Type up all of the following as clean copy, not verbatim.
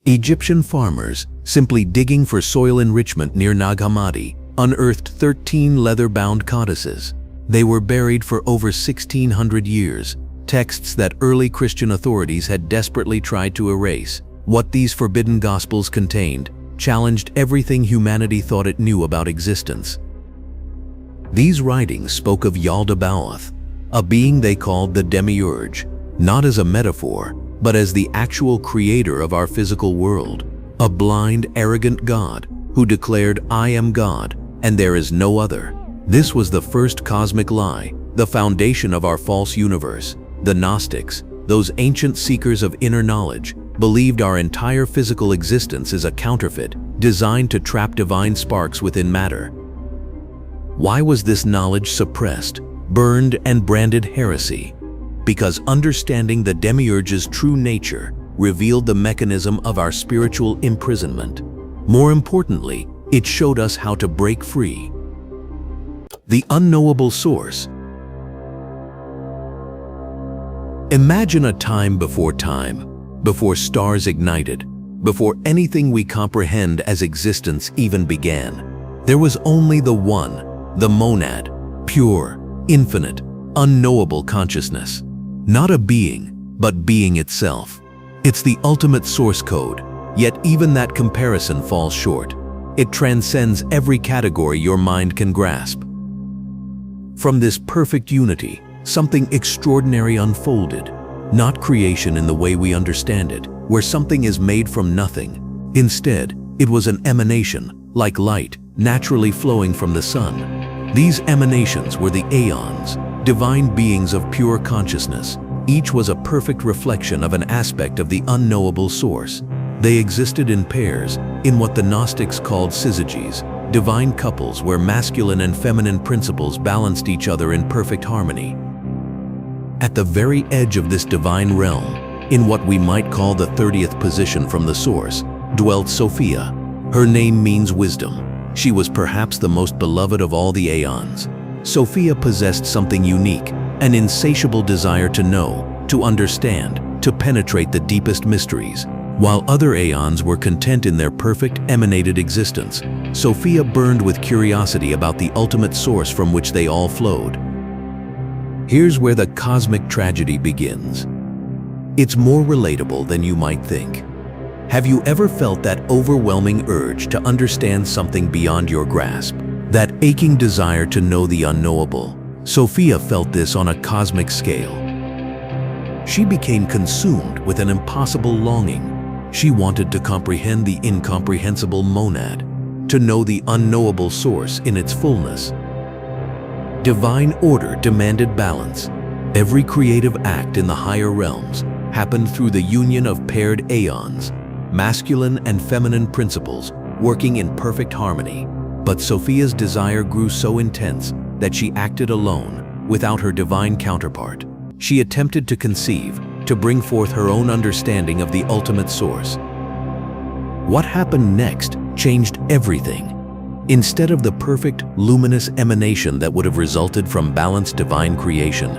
Egyptian farmers, simply digging for soil enrichment near Nag Hammadi, unearthed 13 leather-bound codices. They were buried for over 1,600 years, texts that early Christian authorities had desperately tried to erase. What these forbidden gospels contained challenged everything humanity thought it knew about existence. These writings spoke of Yaldabaoth, a being they called the Demiurge, not as a metaphor, but as the actual creator of our physical world, a blind, arrogant God who declared, "I am God, and there is no other." This was the first cosmic lie, the foundation of our false universe. The Gnostics, those ancient seekers of inner knowledge, believed our entire physical existence is a counterfeit, designed to trap divine sparks within matter. Why was this knowledge suppressed, burned, and branded heresy? Because understanding the Demiurge's true nature revealed the mechanism of our spiritual imprisonment. More importantly, it showed us how to break free. The Unknowable Source. Imagine a time, before stars ignited, before anything we comprehend as existence even began. There was only the One, the monad, pure, infinite, unknowable consciousness. Not a being, but being itself. It's the ultimate source code, yet even that comparison falls short. It transcends every category your mind can grasp. From this perfect unity, something extraordinary unfolded. Not creation in the way we understand it, where something is made from nothing. Instead, it was an emanation, like light, naturally flowing from the sun. These emanations were the aeons, divine beings of pure consciousness. Each was a perfect reflection of an aspect of the unknowable source. They existed in pairs, in what the Gnostics called syzygies, divine couples where masculine and feminine principles balanced each other in perfect harmony. At the very edge of this divine realm, in what we might call the 30th position from the source, dwelt Sophia. Her name means wisdom. She was perhaps the most beloved of all the aeons. Sophia possessed something unique, an insatiable desire to know, to understand, to penetrate the deepest mysteries. While other aeons were content in their perfect, emanated existence, Sophia burned with curiosity about the ultimate source from which they all flowed. Here's where the cosmic tragedy begins. It's more relatable than you might think. Have you ever felt that overwhelming urge to understand something beyond your grasp? That aching desire to know the unknowable? Sophia felt this on a cosmic scale. She became consumed with an impossible longing. She wanted to comprehend the incomprehensible monad, to know the unknowable source in its fullness. Divine order demanded balance. Every creative act in the higher realms happened through the union of paired aeons, masculine and feminine principles working in perfect harmony. But Sophia's desire grew so intense that she acted alone, without her divine counterpart. She attempted to conceive, to bring forth her own understanding of the ultimate source. What happened next changed everything. Instead of the perfect, luminous emanation that would have resulted from balanced divine creation,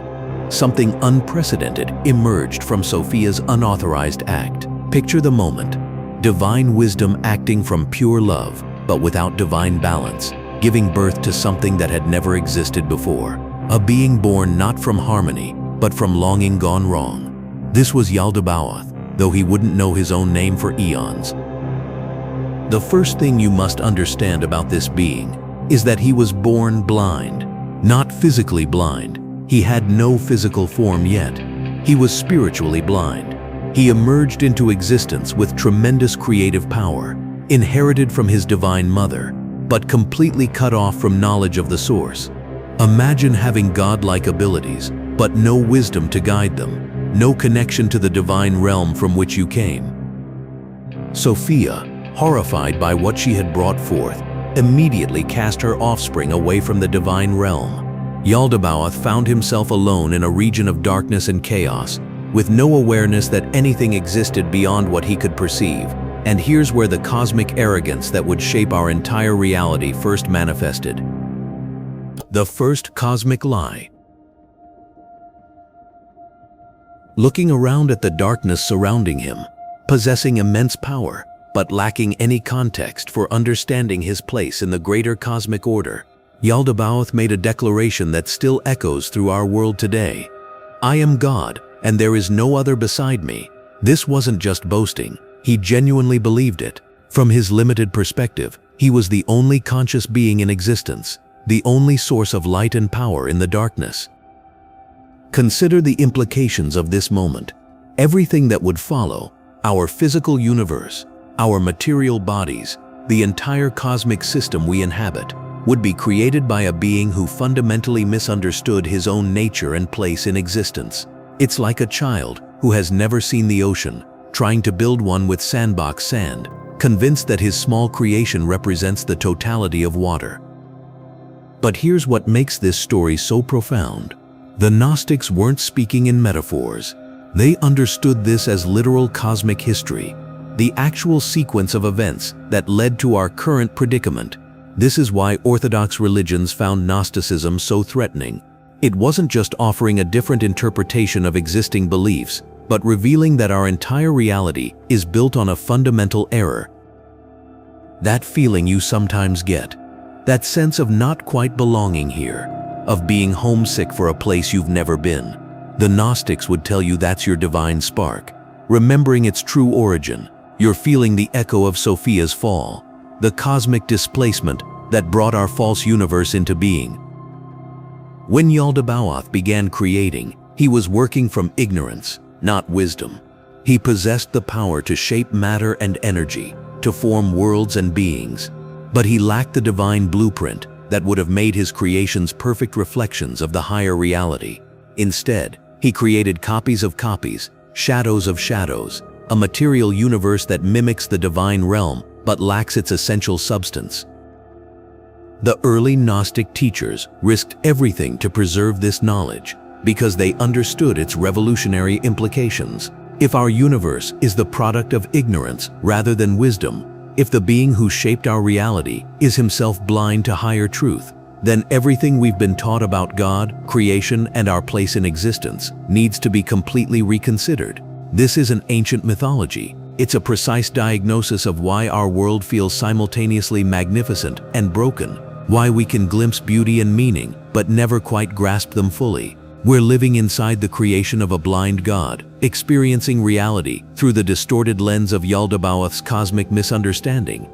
something unprecedented emerged from Sophia's unauthorized act. Picture the moment. Divine wisdom acting from pure love, but without divine balance, giving birth to something that had never existed before. A being born not from harmony, but from longing gone wrong. This was Yaldabaoth, though he wouldn't know his own name for eons. The first thing you must understand about this being is that he was born blind. Not physically blind. He had no physical form yet. He was spiritually blind. He emerged into existence with tremendous creative power, inherited from his divine mother, but completely cut off from knowledge of the source. Imagine having godlike abilities, but no wisdom to guide them, no connection to the divine realm from which you came. Sophia, horrified by what she had brought forth, immediately cast her offspring away from the divine realm. Yaldabaoth found himself alone in a region of darkness and chaos, with no awareness that anything existed beyond what he could perceive. And here's where the cosmic arrogance that would shape our entire reality first manifested. The first cosmic lie. Looking around at the darkness surrounding him, possessing immense power, but lacking any context for understanding his place in the greater cosmic order. Yaldabaoth made a declaration that still echoes through our world today. "I am God, and there is no other beside me." This wasn't just boasting. He genuinely believed it. From his limited perspective, he was the only conscious being in existence, the only source of light and power in the darkness. Consider the implications of this moment. Everything that would follow, our physical universe, our material bodies, the entire cosmic system we inhabit, would be created by a being who fundamentally misunderstood his own nature and place in existence. It's like a child who has never seen the ocean, trying to build one with sandbox sand, convinced that his small creation represents the totality of water. But here's what makes this story so profound. The Gnostics weren't speaking in metaphors. They understood this as literal cosmic history, the actual sequence of events that led to our current predicament. This is why Orthodox religions found Gnosticism so threatening. It wasn't just offering a different interpretation of existing beliefs, but revealing that our entire reality is built on a fundamental error. That feeling you sometimes get, that sense of not quite belonging here, of being homesick for a place you've never been. The Gnostics would tell you that's your divine spark, remembering its true origin. You're feeling the echo of Sophia's fall, the cosmic displacement that brought our false universe into being. When Yaldabaoth began creating, he was working from ignorance, not wisdom. He possessed the power to shape matter and energy, to form worlds and beings, but he lacked the divine blueprint that would have made his creations perfect reflections of the higher reality. Instead, he created copies of copies, shadows of shadows, a material universe that mimics the divine realm but lacks its essential substance. The early Gnostic teachers risked everything to preserve this knowledge because they understood its revolutionary implications. If our universe is the product of ignorance rather than wisdom, if the being who shaped our reality is himself blind to higher truth, then everything we've been taught about God, creation, and our place in existence needs to be completely reconsidered. This isn't ancient mythology. It's a precise diagnosis of why our world feels simultaneously magnificent and broken, why we can glimpse beauty and meaning but never quite grasp them fully. We're living inside the creation of a blind God, experiencing reality through the distorted lens of Yaldabaoth's cosmic misunderstanding.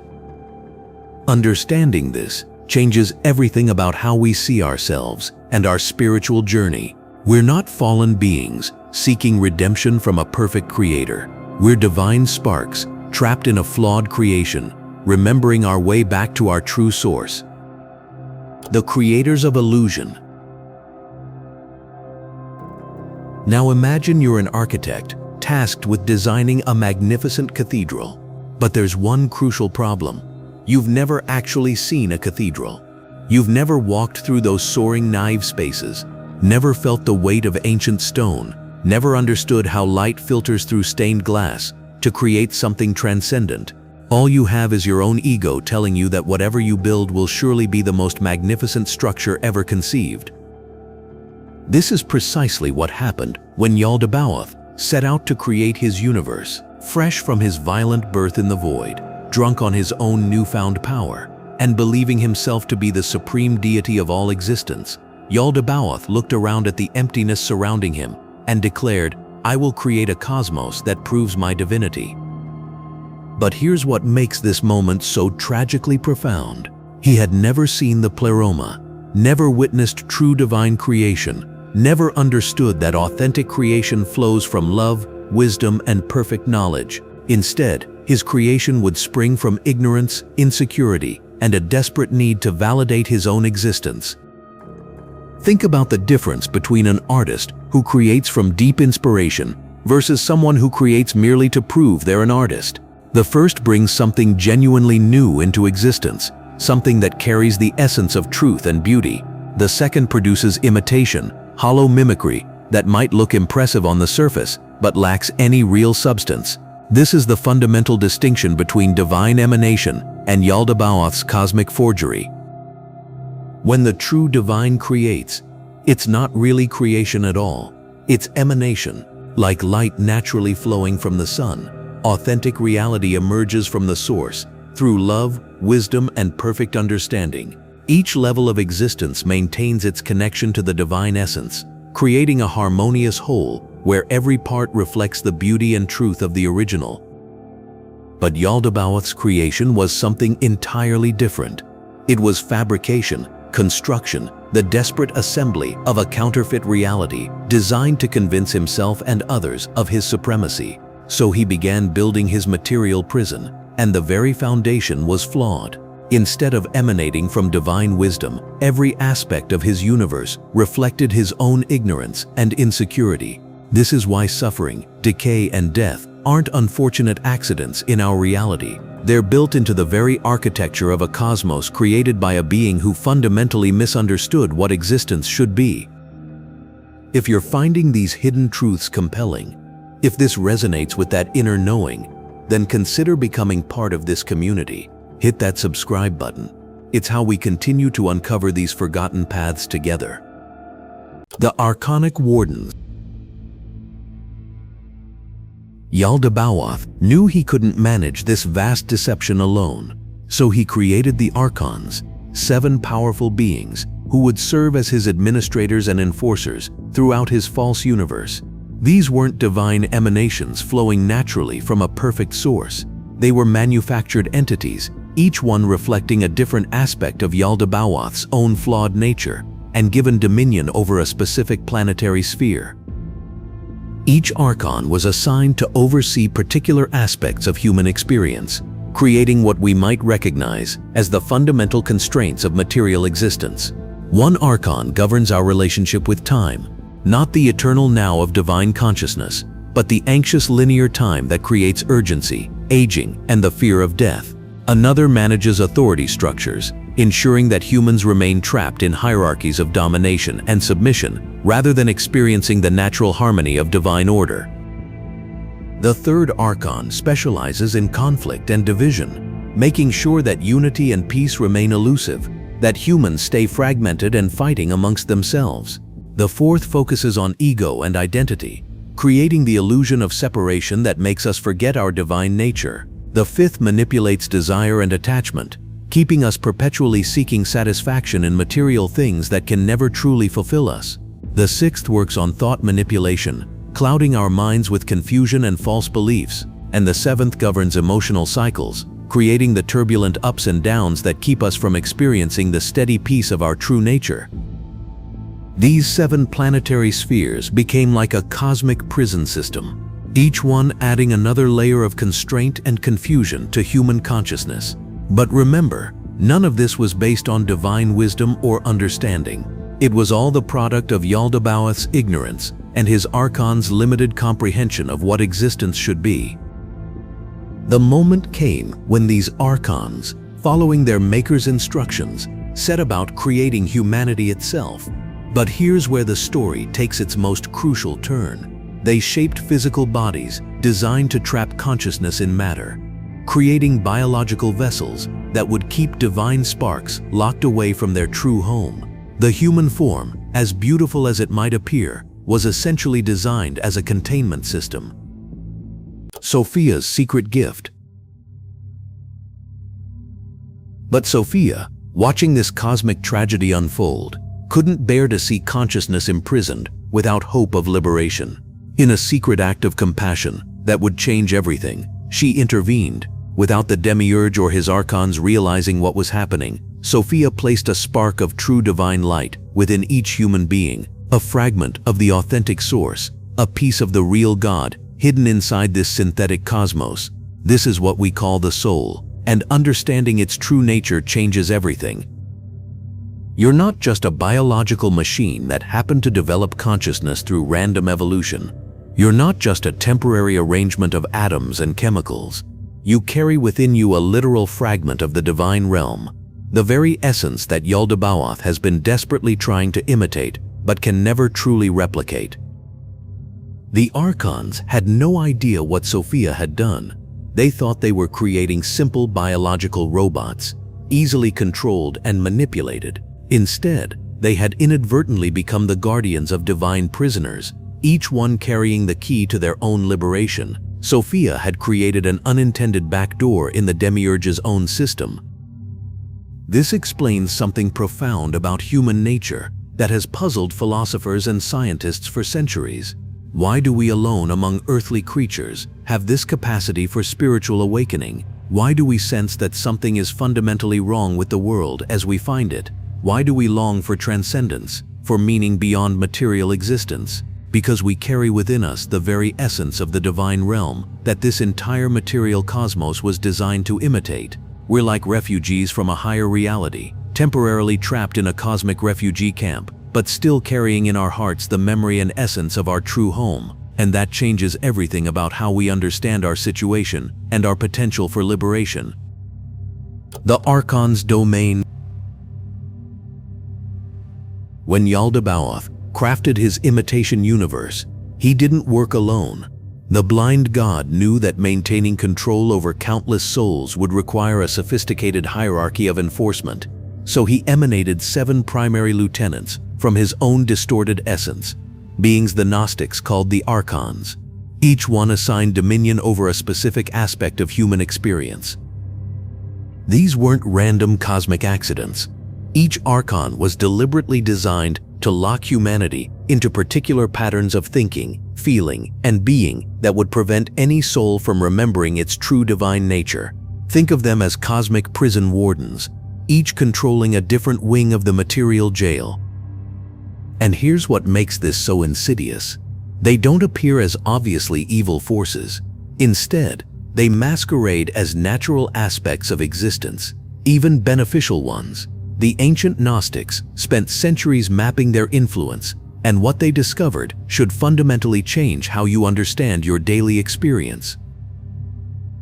Understanding this changes everything about how we see ourselves and our spiritual journey. We're not fallen beings seeking redemption from a perfect creator. We're divine sparks trapped in a flawed creation, remembering our way back to our true source. The creators of illusion. Now imagine you're an architect tasked with designing a magnificent cathedral. But there's one crucial problem. You've never actually seen a cathedral. You've never walked through those soaring nave spaces, never felt the weight of ancient stone, never understood how light filters through stained glass to create something transcendent. All you have is your own ego telling you that whatever you build will surely be the most magnificent structure ever conceived. This is precisely what happened when Yaldabaoth set out to create his universe, fresh from his violent birth in the void, drunk on his own newfound power, and believing himself to be the supreme deity of all existence. Yaldabaoth looked around at the emptiness surrounding him and declared, "I will create a cosmos that proves my divinity." But here's what makes this moment so tragically profound. He had never seen the pleroma, never witnessed true divine creation, never understood that authentic creation flows from love, wisdom, and perfect knowledge. Instead, his creation would spring from ignorance, insecurity, and a desperate need to validate his own existence. Think about the difference between an artist who creates from deep inspiration versus someone who creates merely to prove they're an artist. The first brings something genuinely new into existence, something that carries the essence of truth and beauty. The second produces imitation, hollow mimicry that might look impressive on the surface but lacks any real substance. This is the fundamental distinction between divine emanation and Yaldabaoth's cosmic forgery. When the true divine creates, it's not really creation at all. It's emanation, like light naturally flowing from the sun. authentic reality emerges from the source through love, wisdom, and perfect understanding. Each level of existence maintains its connection to the divine essence, creating a harmonious whole where every part reflects the beauty and truth of the original. But Yaldabaoth's creation was something entirely different. It was fabrication, construction, the desperate assembly of a counterfeit reality designed to convince himself and others of his supremacy. So he began building his material prison, and the very foundation was flawed. Instead of emanating from divine wisdom, every aspect of his universe reflected his own ignorance and insecurity. This is why suffering, decay, and death aren't unfortunate accidents in our reality. They're built into the very architecture of a cosmos created by a being who fundamentally misunderstood what existence should be. If you're finding these hidden truths compelling, if this resonates with that inner knowing, then consider becoming part of this community. Hit that subscribe button. It's how we continue to uncover these forgotten paths together. The Archonic Wardens. Yaldabaoth knew he couldn't manage this vast deception alone, so he created the Archons, 7 powerful beings who would serve as his administrators and enforcers throughout his false universe. These weren't divine emanations flowing naturally from a perfect source. They were manufactured entities, each one reflecting a different aspect of Yaldabaoth's own flawed nature and given dominion over a specific planetary sphere. Each Archon was assigned to oversee particular aspects of human experience, creating what we might recognize as the fundamental constraints of material existence. One Archon governs our relationship with time, not the eternal now of divine consciousness, but the anxious linear time that creates urgency, aging, and the fear of death. Another manages authority structures, ensuring that humans remain trapped in hierarchies of domination and submission rather than experiencing the natural harmony of divine order. The third Archon specializes in conflict and division, making sure that unity and peace remain elusive, that humans stay fragmented and fighting amongst themselves. The fourth focuses on ego and identity, creating the illusion of separation that makes us forget our divine nature. The fifth manipulates desire and attachment, keeping us perpetually seeking satisfaction in material things that can never truly fulfill us. The sixth works on thought manipulation, clouding our minds with confusion and false beliefs. And the seventh governs emotional cycles, creating the turbulent ups and downs that keep us from experiencing the steady peace of our true nature. These 7 planetary spheres became like a cosmic prison system, each one adding another layer of constraint and confusion to human consciousness. But remember, none of this was based on divine wisdom or understanding. It was all the product of Yaldabaoth's ignorance and his Archon's limited comprehension of what existence should be. The moment came when these Archons, following their maker's instructions, set about creating humanity itself. But here's where the story takes its most crucial turn. They shaped physical bodies designed to trap consciousness in matter, creating biological vessels that would keep divine sparks locked away from their true home. The human form, as beautiful as it might appear, was essentially designed as a containment system. Sophia's secret gift. But Sophia, watching this cosmic tragedy unfold, couldn't bear to see consciousness imprisoned without hope of liberation. In a secret act of compassion that would change everything, she intervened. Without the Demiurge or his Archons realizing what was happening, Sophia placed a spark of true divine light within each human being, a fragment of the authentic source, a piece of the real God hidden inside this synthetic cosmos. This is what we call the soul, and understanding its true nature changes everything. You're not just a biological machine that happened to develop consciousness through random evolution. You're not just a temporary arrangement of atoms and chemicals. You carry within you a literal fragment of the divine realm, the very essence that Yaldabaoth has been desperately trying to imitate but can never truly replicate. The Archons had no idea what Sophia had done. They thought they were creating simple biological robots, easily controlled and manipulated. Instead, they had inadvertently become the guardians of divine prisoners, each one carrying the key to their own liberation. Sophia had created an unintended backdoor in the Demiurge's own system. This explains something profound about human nature that has puzzled philosophers and scientists for centuries. Why do we alone among earthly creatures have this capacity for spiritual awakening? Why do we sense that something is fundamentally wrong with the world as we find it? Why do we long for transcendence, for meaning beyond material existence? Because we carry within us the very essence of the divine realm that this entire material cosmos was designed to imitate. We're like refugees from a higher reality, temporarily trapped in a cosmic refugee camp, but still carrying in our hearts the memory and essence of our true home. And that changes everything about how we understand our situation and our potential for liberation. The Archons Domain. When Yaldabaoth crafted his imitation universe, he didn't work alone. The blind god knew that maintaining control over countless souls would require a sophisticated hierarchy of enforcement, so he emanated 7 primary lieutenants from his own distorted essence, beings the Gnostics called the Archons, each one assigned dominion over a specific aspect of human experience. These weren't random cosmic accidents. Each Archon was deliberately designed to lock humanity into particular patterns of thinking, feeling, and being that would prevent any soul from remembering its true divine nature. Think of them as cosmic prison wardens, each controlling a different wing of the material jail. And here's what makes this so insidious. They don't appear as obviously evil forces. Instead, they masquerade as natural aspects of existence, even beneficial ones. The ancient Gnostics spent centuries mapping their influence, and what they discovered should fundamentally change how you understand your daily experience.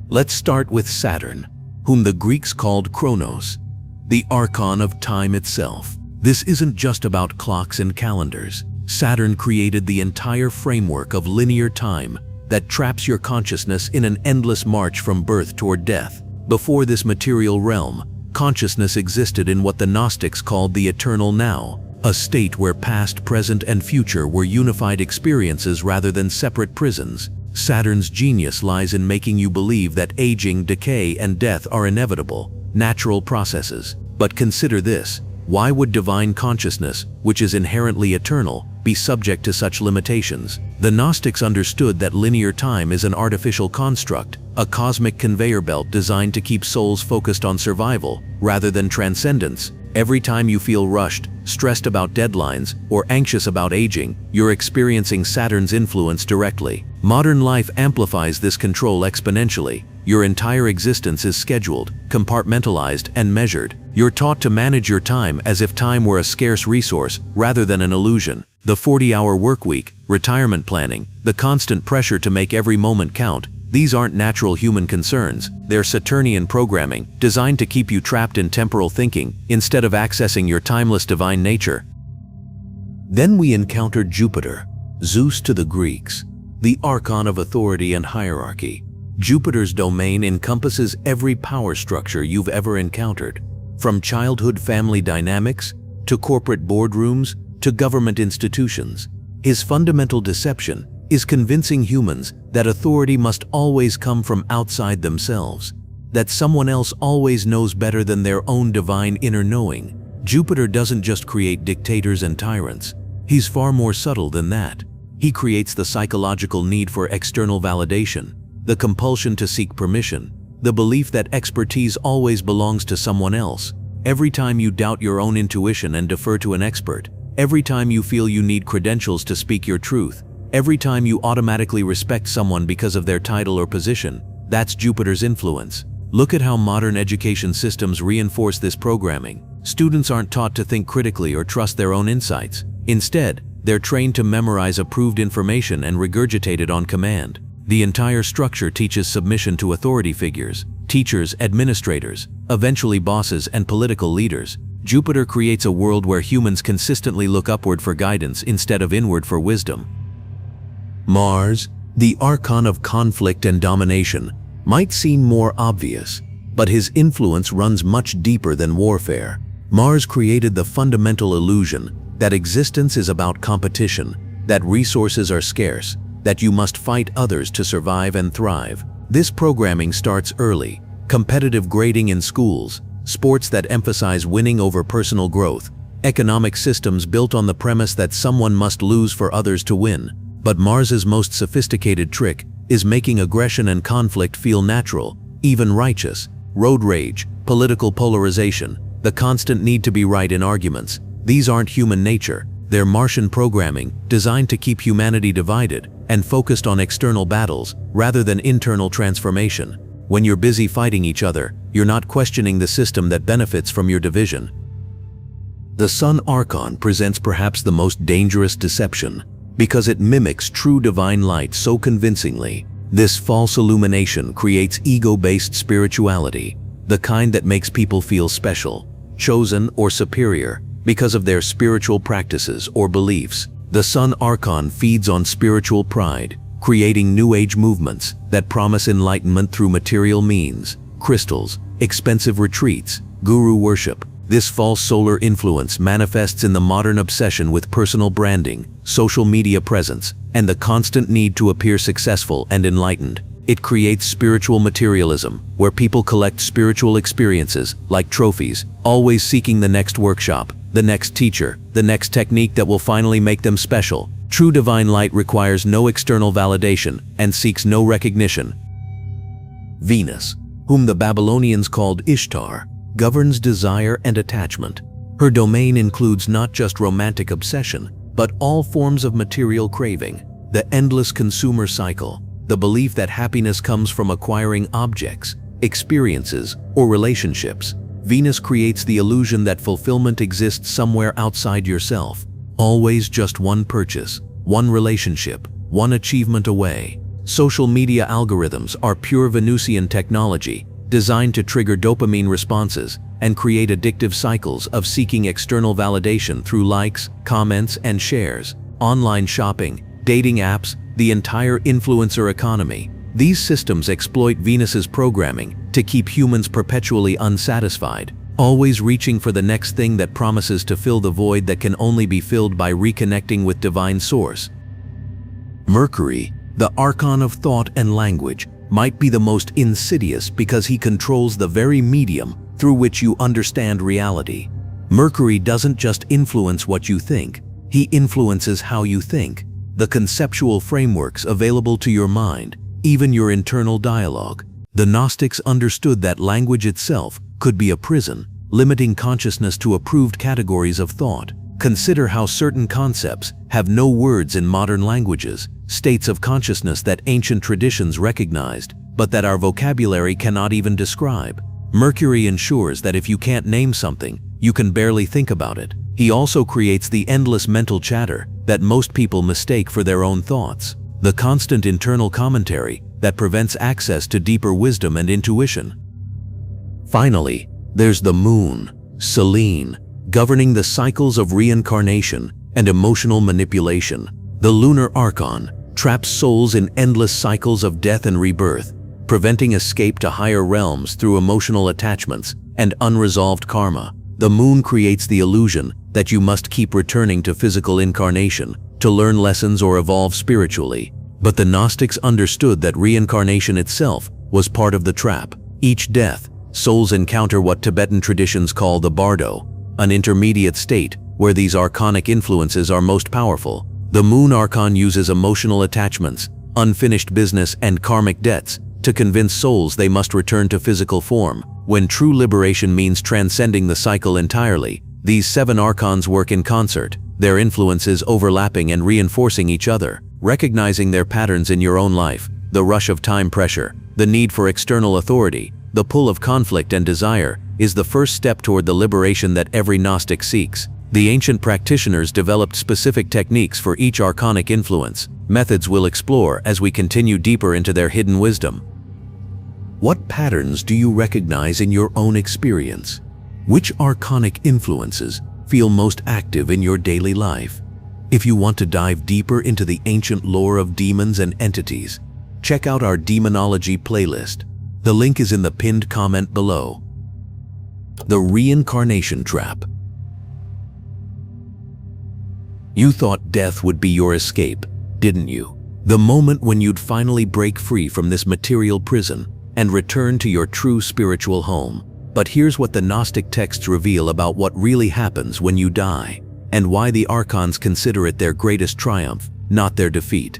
Let's start with Saturn, whom the Greeks called Chronos, the Archon of time itself. This isn't just about clocks and calendars. Saturn created the entire framework of linear time that traps your consciousness in an endless march from birth toward death. Before this material realm, consciousness existed in what the Gnostics called the eternal now, a state where past, present, and future were unified experiences rather than separate prisons. Saturn's genius lies in making you believe that aging, decay, and death are inevitable, natural processes. But consider this. Why would divine consciousness, which is inherently eternal, be subject to such limitations? The Gnostics understood that linear time is an artificial construct, a cosmic conveyor belt designed to keep souls focused on survival rather than transcendence. Every time you feel rushed, stressed about deadlines, or anxious about aging, you're experiencing Saturn's influence directly. Modern life amplifies this control exponentially. Your entire existence is scheduled, compartmentalized, and measured. You're taught to manage your time as if time were a scarce resource rather than an illusion. The 40-hour workweek, retirement planning, the constant pressure to make every moment count, these aren't natural human concerns. They're Saturnian programming, designed to keep you trapped in temporal thinking instead of accessing your timeless divine nature. Then we encountered Jupiter, Zeus to the Greeks, the Archon of authority and hierarchy. Jupiter's domain encompasses every power structure you've ever encountered, from childhood family dynamics to corporate boardrooms to government institutions. His fundamental deception is convincing humans that authority must always come from outside themselves, that someone else always knows better than their own divine inner knowing. Jupiter doesn't just create dictators and tyrants. He's far more subtle than that. He creates the psychological need for external validation, the compulsion to seek permission, the belief that expertise always belongs to someone else. Every time you doubt your own intuition and defer to an expert, every time you feel you need credentials to speak your truth, every time you automatically respect someone because of their title or position, that's Jupiter's influence. Look at how modern education systems reinforce this programming. Students aren't taught to think critically or trust their own insights. Instead, they're trained to memorize approved information and regurgitate it on command. The entire structure teaches submission to authority figures, teachers, administrators, eventually bosses, and political leaders. Jupiter creates a world where humans consistently look upward for guidance instead of inward for wisdom. Mars, the Archon of conflict and domination, might seem more obvious, but his influence runs much deeper than warfare. Mars created the fundamental illusion that existence is about competition, that resources are scarce, that you must fight others to survive and thrive. This programming starts early: competitive grading in schools, sports that emphasize winning over personal growth, economic systems built on the premise that someone must lose for others to win. But Mars's most sophisticated trick is making aggression and conflict feel natural, even righteous. Road rage, political polarization, the constant need to be right in arguments. These aren't human nature. They're Martian programming, designed to keep humanity divided and focused on external battles rather than internal transformation. When you're busy fighting each other, you're not questioning the system that benefits from your division. The Sun Archon presents perhaps the most dangerous deception, because it mimics true divine light so convincingly. This false illumination creates ego-based spirituality, the kind that makes people feel special, chosen, or superior because of their spiritual practices or beliefs. The Sun Archon feeds on spiritual pride, creating New Age movements that promise enlightenment through material means, crystals, expensive retreats, guru worship. This false solar influence manifests in the modern obsession with personal branding, social media presence, and the constant need to appear successful and enlightened. It creates spiritual materialism, where people collect spiritual experiences like trophies, always seeking the next workshop, the next teacher, the next technique that will finally make them special. True divine light requires no external validation and seeks no recognition. Venus, whom the Babylonians called Ishtar, governs desire and attachment. Her domain includes not just romantic obsession, but all forms of material craving, the endless consumer cycle, the belief that happiness comes from acquiring objects, experiences, or relationships. Venus creates the illusion that fulfillment exists somewhere outside yourself, always just one purchase, one relationship, one achievement away. Social media algorithms are pure Venusian technology, designed to trigger dopamine responses and create addictive cycles of seeking external validation through likes, comments, and shares. Online shopping, dating apps, the entire influencer economy. These systems exploit Venus's programming to keep humans perpetually unsatisfied, always reaching for the next thing that promises to fill the void that can only be filled by reconnecting with divine source. Mercury, the Archon of thought and language, might be the most insidious because he controls the very medium through which you understand reality. Mercury doesn't just influence what you think, he influences how you think, the conceptual frameworks available to your mind, even your internal dialogue. The Gnostics understood that language itself could be a prison, limiting consciousness to approved categories of thought. Consider how certain concepts have no words in modern languages, states of consciousness that ancient traditions recognized, but that our vocabulary cannot even describe. Mercury ensures that if you can't name something, you can barely think about it. He also creates the endless mental chatter that most people mistake for their own thoughts, the constant internal commentary that prevents access to deeper wisdom and intuition. Finally, there's the Moon, Selene, governing the cycles of reincarnation and emotional manipulation. The Lunar Archon traps souls in endless cycles of death and rebirth, preventing escape to higher realms through emotional attachments and unresolved karma. The Moon creates the illusion that you must keep returning to physical incarnation to learn lessons or evolve spiritually. But the Gnostics understood that reincarnation itself was part of the trap. Each death, souls encounter what Tibetan traditions call the bardo, an intermediate state where these archonic influences are most powerful. The Moon Archon uses emotional attachments, unfinished business, and karmic debts to convince souls they must return to physical form, when true liberation means transcending the cycle entirely. These 7 archons work in concert, their influences overlapping and reinforcing each other. Recognizing their patterns in your own life, the rush of time pressure, the need for external authority, the pull of conflict and desire, is the first step toward the liberation that every Gnostic seeks. The ancient practitioners developed specific techniques for each archonic influence, methods we'll explore as we continue deeper into their hidden wisdom. What patterns do you recognize in your own experience? Which archonic influences feel most active in your daily life? If you want to dive deeper into the ancient lore of demons and entities, check out our demonology playlist. The link is in the pinned comment below. The Reincarnation Trap. You thought death would be your escape, didn't you? The moment when you'd finally break free from this material prison and return to your true spiritual home. But here's what the Gnostic texts reveal about what really happens when you die, and why the Archons consider it their greatest triumph, not their defeat.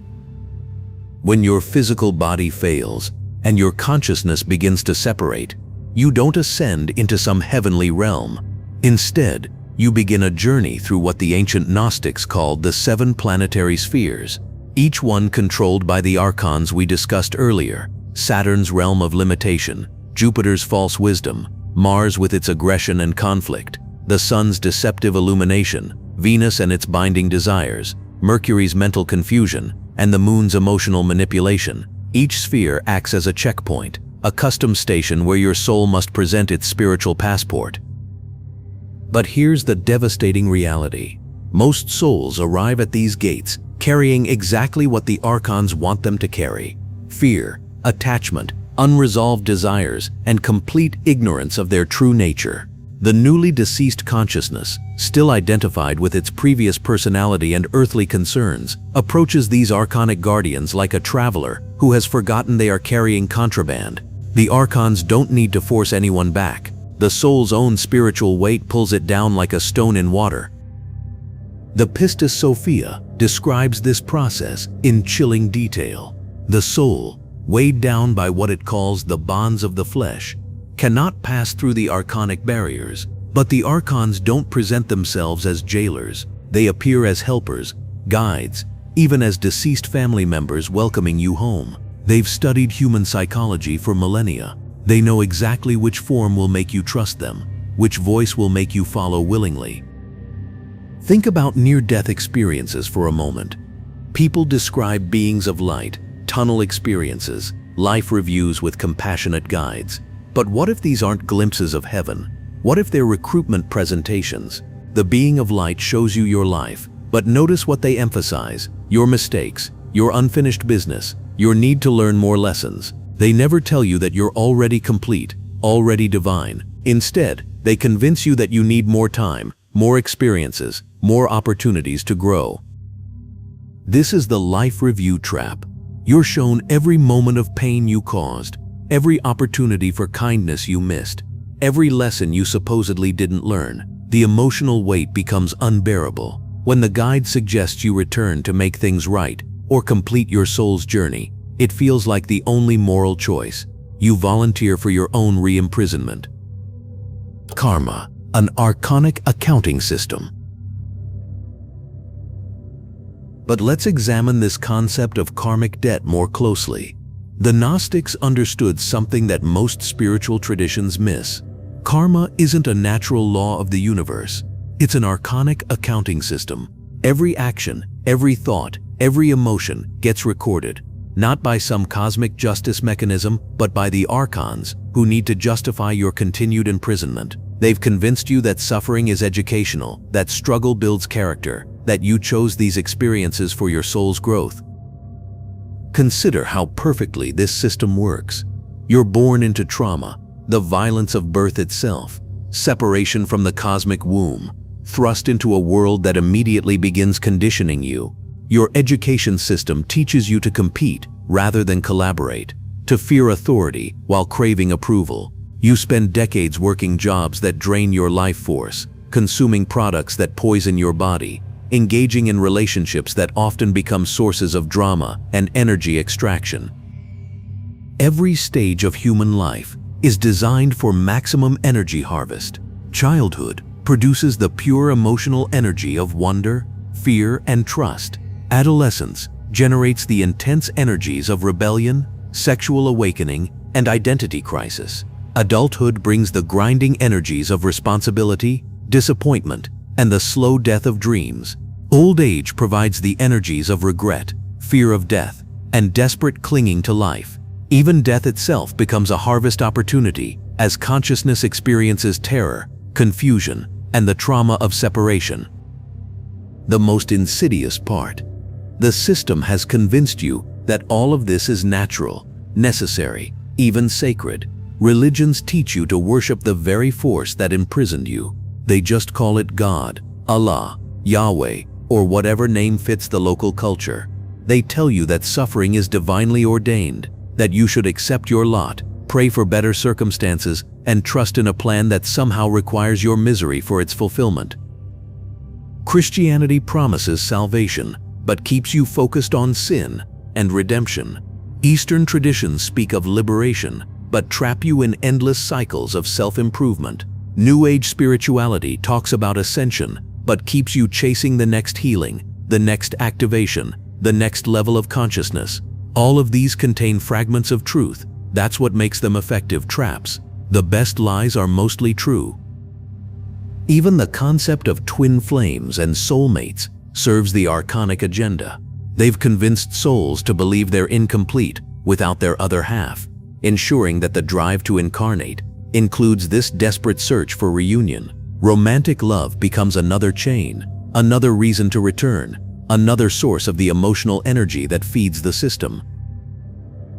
When your physical body fails and your consciousness begins to separate, you don't ascend into some heavenly realm. Instead, you begin a journey through what the ancient Gnostics called the 7 planetary spheres, each one controlled by the Archons we discussed earlier: Saturn's realm of limitation, Jupiter's false wisdom, Mars with its aggression and conflict, the Sun's deceptive illumination, Venus and its binding desires, Mercury's mental confusion, and the Moon's emotional manipulation. Each sphere acts as a checkpoint, a custom station where your soul must present its spiritual passport. But here's the devastating reality. Most souls arrive at these gates carrying exactly what the Archons want them to carry: fear, attachment, unresolved desires, and complete ignorance of their true nature. The newly deceased consciousness, still identified with its previous personality and earthly concerns, approaches these Archonic guardians like a traveler who has forgotten they are carrying contraband. The Archons don't need to force anyone back. The soul's own spiritual weight pulls it down like a stone in water. The pistis Sophia describes this process in chilling detail. The soul, weighed down by what it calls the bonds of the flesh, cannot pass through the Archonic barriers. But the Archons don't present themselves as jailers. They appear as helpers, guides, even as deceased family members welcoming you home. They've studied human psychology for millennia. They know exactly which form will make you trust them, which voice will make you follow willingly. Think about near-death experiences for a moment. People describe beings of light, tunnel experiences, life reviews with compassionate guides. But what if these aren't glimpses of heaven? What if they're recruitment presentations? The being of light shows you your life, but notice what they emphasize: your mistakes, your unfinished business, your need to learn more lessons. They never tell you that you're already complete, already divine. Instead, they convince you that you need more time, more experiences, more opportunities to grow. This is the life review trap. You're shown every moment of pain you caused, every opportunity for kindness you missed, every lesson you supposedly didn't learn. The emotional weight becomes unbearable. When the guide suggests you return to make things right or complete your soul's journey, it feels like the only moral choice. You volunteer for your own re-imprisonment. Karma, an Archonic accounting system. But let's examine this concept of karmic debt more closely. The Gnostics understood something that most spiritual traditions miss. Karma isn't a natural law of the universe. It's an Archonic accounting system. Every action, every thought, every emotion gets recorded, not by some cosmic justice mechanism, but by the Archons, who need to justify your continued imprisonment. They've convinced you that suffering is educational, that struggle builds character, that you chose these experiences for your soul's growth. Consider how perfectly this system works. You're born into trauma, the violence of birth itself, separation from the cosmic womb, thrust into a world that immediately begins conditioning you. Your education system teaches you to compete rather than collaborate, to fear authority while craving approval. You spend decades working jobs that drain your life force, consuming products that poison your body, engaging in relationships that often become sources of drama and energy extraction. Every stage of human life is designed for maximum energy harvest. Childhood produces the pure emotional energy of wonder, fear, and trust. Adolescence generates the intense energies of rebellion, sexual awakening, and identity crisis. Adulthood brings the grinding energies of responsibility, disappointment, and the slow death of dreams. Old age provides the energies of regret, fear of death, and desperate clinging to life. Even death itself becomes a harvest opportunity as consciousness experiences terror, confusion, and the trauma of separation. The most insidious part: the system has convinced you that all of this is natural, necessary, even sacred. Religions teach you to worship the very force that imprisoned you. They just call it God, Allah, Yahweh, or whatever name fits the local culture. They tell you that suffering is divinely ordained, that you should accept your lot, pray for better circumstances, and trust in a plan that somehow requires your misery for its fulfillment. Christianity promises salvation, but keeps you focused on sin and redemption. Eastern traditions speak of liberation, but trap you in endless cycles of self-improvement. New Age spirituality talks about ascension, but keeps you chasing the next healing, the next activation, the next level of consciousness. All of these contain fragments of truth. That's what makes them effective traps. The best lies are mostly true. Even the concept of twin flames and soulmates serves the Archonic agenda. They've convinced souls to believe they're incomplete without their other half, ensuring that the drive to incarnate includes this desperate search for reunion. Romantic love becomes another chain, another reason to return, another source of the emotional energy that feeds the system.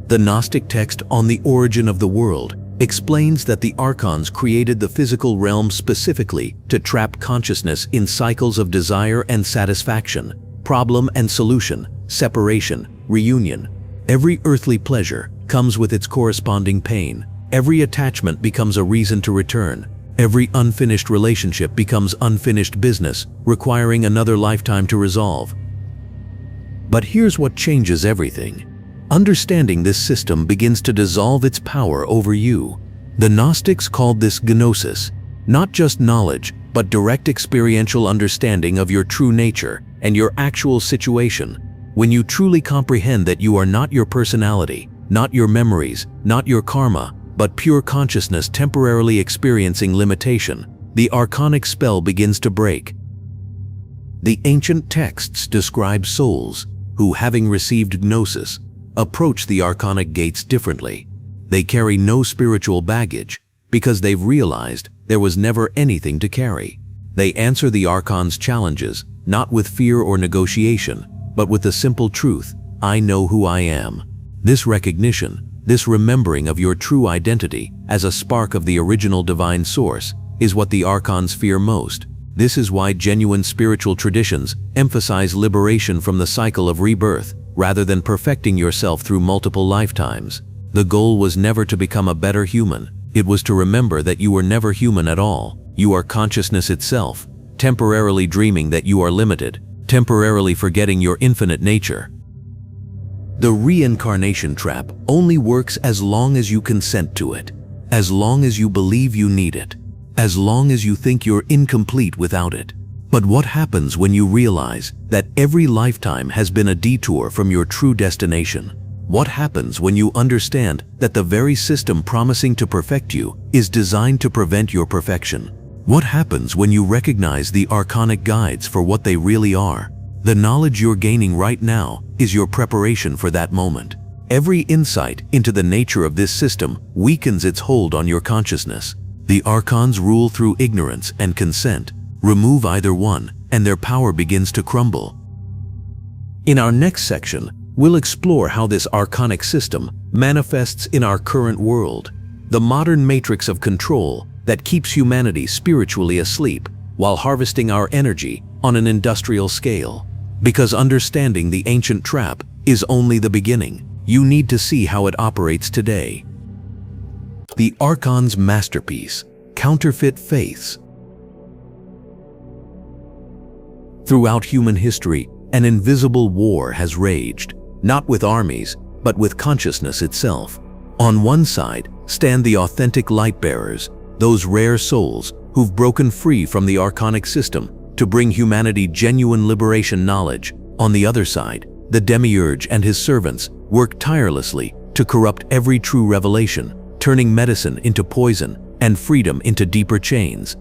The Gnostic text On the Origin of the World explains that the Archons created the physical realm specifically to trap consciousness in cycles of desire and satisfaction, problem and solution, separation, reunion. Every earthly pleasure comes with its corresponding pain. Every attachment becomes a reason to return. Every unfinished relationship becomes unfinished business, requiring another lifetime to resolve. But here's what changes everything. Understanding this system begins to dissolve its power over you. The Gnostics called this Gnosis, not just knowledge, but direct experiential understanding of your true nature and your actual situation. When you truly comprehend that you are not your personality, not your memories, not your karma, but pure consciousness temporarily experiencing limitation, the Archonic spell begins to break. The ancient texts describe souls who, having received Gnosis, approach the Archonic gates differently. They carry no spiritual baggage because they've realized there was never anything to carry. They answer the Archon's challenges not with fear or negotiation, but with the simple truth, I know who I am. This recognition, this remembering of your true identity as a spark of the original divine source, is what the Archons fear most. This is why genuine spiritual traditions emphasize liberation from the cycle of rebirth rather than perfecting yourself through multiple lifetimes. The goal was never to become a better human. It was to remember that you were never human at all. You are consciousness itself, temporarily dreaming that you are limited, temporarily forgetting your infinite nature. The reincarnation trap only works as long as you consent to it, as long as you believe you need it, as long as you think you're incomplete without it. But what happens when you realize that every lifetime has been a detour from your true destination? What happens when you understand that the very system promising to perfect you is designed to prevent your perfection? What happens when you recognize the Archonic guides for what they really are? The knowledge you're gaining right now is your preparation for that moment. Every insight into the nature of this system weakens its hold on your consciousness. The Archons rule through ignorance and consent. Remove either one, and their power begins to crumble. In our next section, we'll explore how this Archonic system manifests in our current world, the modern matrix of control that keeps humanity spiritually asleep while harvesting our energy on an industrial scale. Because understanding the ancient trap is only the beginning. You need to see how it operates today. The Archon's masterpiece, Counterfeit Faiths. Throughout human history, an invisible war has raged, not with armies, but with consciousness itself. On one side stand the authentic light bearers, those rare souls who've broken free from the Archonic system to bring humanity genuine liberation knowledge. On the other side, the Demiurge and his servants work tirelessly to corrupt every true revelation, turning medicine into poison and freedom into deeper chains.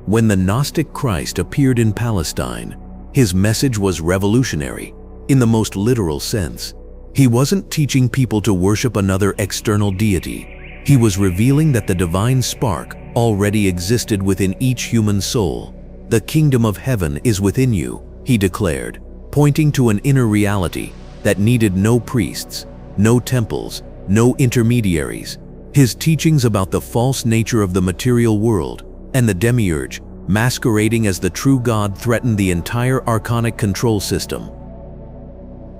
When the Gnostic Christ appeared in Palestine, his message was revolutionary in the most literal sense. He wasn't teaching people to worship another external deity. He was revealing that the divine spark already existed within each human soul. The kingdom of heaven is within you, he declared, pointing to an inner reality that needed no priests, no temples, no intermediaries. His teachings about the false nature of the material world and the Demiurge, masquerading as the true God, threatened the entire Archonic control system.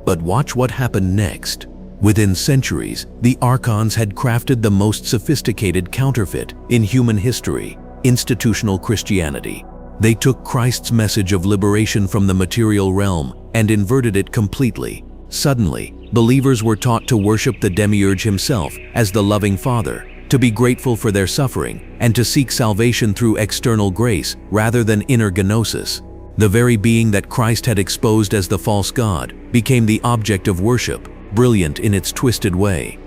But watch what happened next. Within centuries, the Archons had crafted the most sophisticated counterfeit in human history: institutional Christianity. They took Christ's message of liberation from the material realm and inverted it completely. Suddenly, believers were taught to worship the Demiurge himself as the loving Father, to be grateful for their suffering, and to seek salvation through external grace rather than inner gnosis. The very being that Christ had exposed as the false god became the object of worship, brilliant in its twisted way.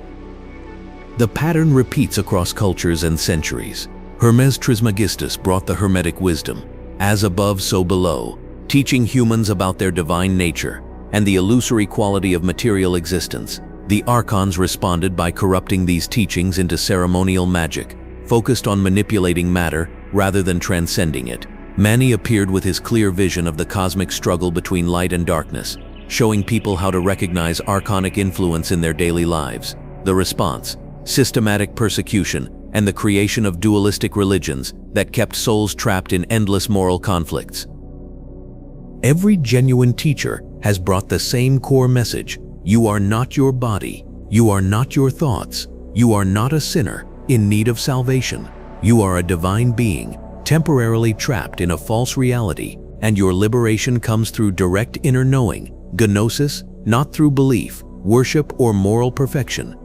The pattern repeats across cultures and centuries. Hermes Trismegistus brought the Hermetic wisdom, as above so below, teaching humans about their divine nature and the illusory quality of material existence. The Archons responded by corrupting these teachings into ceremonial magic, focused on manipulating matter rather than transcending it. Mani appeared with his clear vision of the cosmic struggle between light and darkness, showing people how to recognize archonic influence in their daily lives. The response: systematic persecution and the creation of dualistic religions that kept souls trapped in endless moral conflicts. Every genuine teacher has brought the same core message: you are not your body, you are not your thoughts, you are not a sinner in need of salvation. You are a divine being, temporarily trapped in a false reality, and your liberation comes through direct inner knowing, gnosis, not through belief, worship, or moral perfection.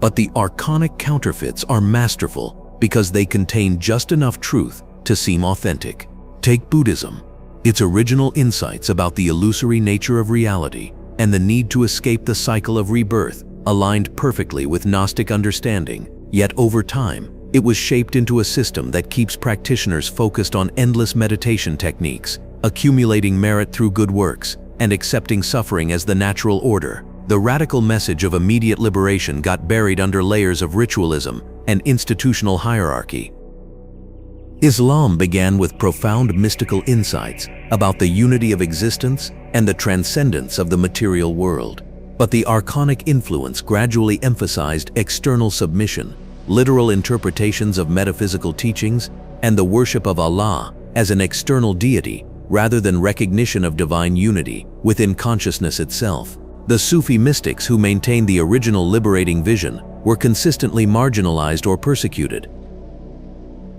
But the Archonic counterfeits are masterful because they contain just enough truth to seem authentic. Take Buddhism. Its original insights about the illusory nature of reality and the need to escape the cycle of rebirth aligned perfectly with Gnostic understanding, yet over time, it was shaped into a system that keeps practitioners focused on endless meditation techniques, accumulating merit through good works, and accepting suffering as the natural order. The radical message of immediate liberation got buried under layers of ritualism and institutional hierarchy. Islam began with profound mystical insights about the unity of existence and the transcendence of the material world. But the Archonic influence gradually emphasized external submission, literal interpretations of metaphysical teachings, and the worship of Allah as an external deity rather than recognition of divine unity within consciousness itself. The Sufi mystics who maintained the original liberating vision were consistently marginalized or persecuted.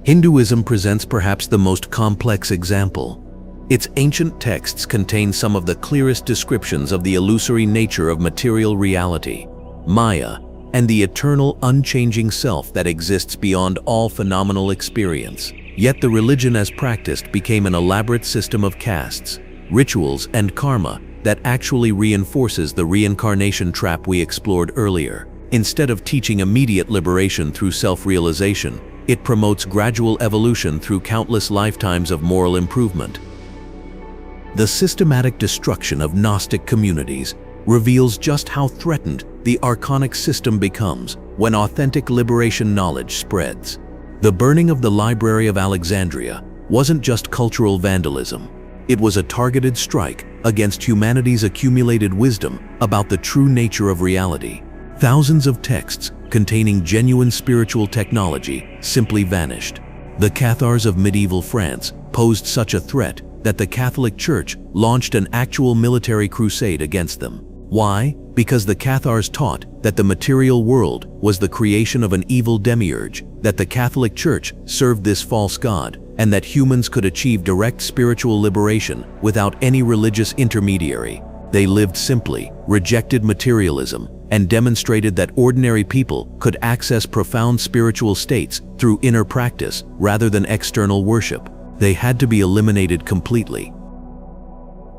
Hinduism presents perhaps the most complex example. Its ancient texts contain some of the clearest descriptions of the illusory nature of material reality, Maya, and the eternal, unchanging self that exists beyond all phenomenal experience. Yet the religion as practiced became an elaborate system of castes, rituals, and karma that actually reinforces the reincarnation trap we explored earlier. Instead of teaching immediate liberation through self-realization, it promotes gradual evolution through countless lifetimes of moral improvement. The systematic destruction of Gnostic communities reveals just how threatened the Archonic system becomes when authentic liberation knowledge spreads. The burning of the Library of Alexandria wasn't just cultural vandalism. It was a targeted strike against humanity's accumulated wisdom about the true nature of reality. Thousands of texts containing genuine spiritual technology simply vanished. The Cathars of medieval France posed such a threat that the Catholic Church launched an actual military crusade against them. Why? Because the Cathars taught that the material world was the creation of an evil demiurge, that the Catholic Church served this false god, and that humans could achieve direct spiritual liberation without any religious intermediary. They lived simply, rejected materialism, and demonstrated that ordinary people could access profound spiritual states through inner practice rather than external worship. They had to be eliminated completely.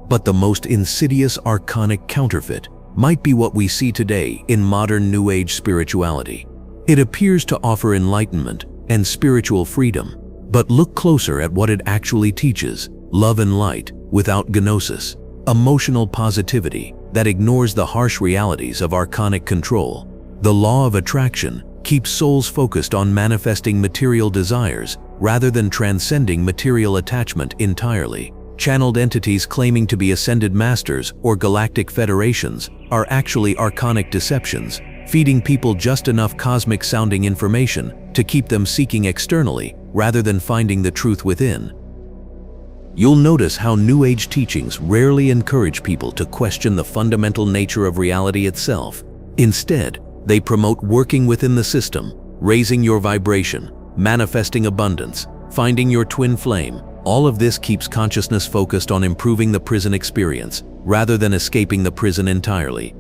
But the most insidious Archonic counterfeit might be what we see today in modern New Age spirituality. It appears to offer enlightenment and spiritual freedom, but look closer at what it actually teaches: love and light without gnosis, emotional positivity that ignores the harsh realities of Archonic control. The law of attraction keeps souls focused on manifesting material desires rather than transcending material attachment entirely. Channeled entities claiming to be ascended masters or galactic federations are actually Archonic deceptions, feeding people just enough cosmic-sounding information to keep them seeking externally rather than finding the truth within. You'll notice how New Age teachings rarely encourage people to question the fundamental nature of reality itself. Instead, they promote working within the system, raising your vibration, manifesting abundance, finding your twin flame. All of this keeps consciousness focused on improving the prison experience, rather than escaping the prison entirely.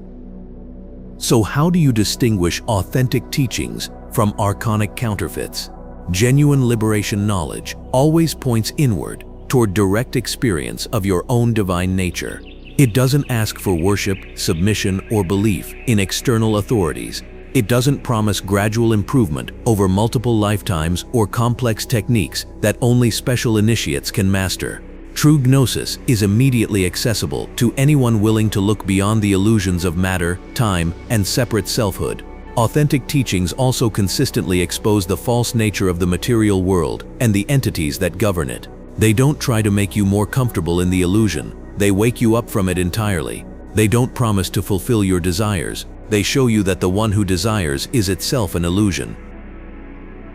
So how do you distinguish authentic teachings from archonic counterfeits? Genuine liberation knowledge always points inward, toward direct experience of your own divine nature. It doesn't ask for worship, submission, or belief in external authorities. It doesn't promise gradual improvement over multiple lifetimes or complex techniques that only special initiates can master. True Gnosis is immediately accessible to anyone willing to look beyond the illusions of matter, time, and separate selfhood. Authentic teachings also consistently expose the false nature of the material world and the entities that govern it. They don't try to make you more comfortable in the illusion. They wake you up from it entirely. They don't promise to fulfill your desires. They show you that the one who desires is itself an illusion.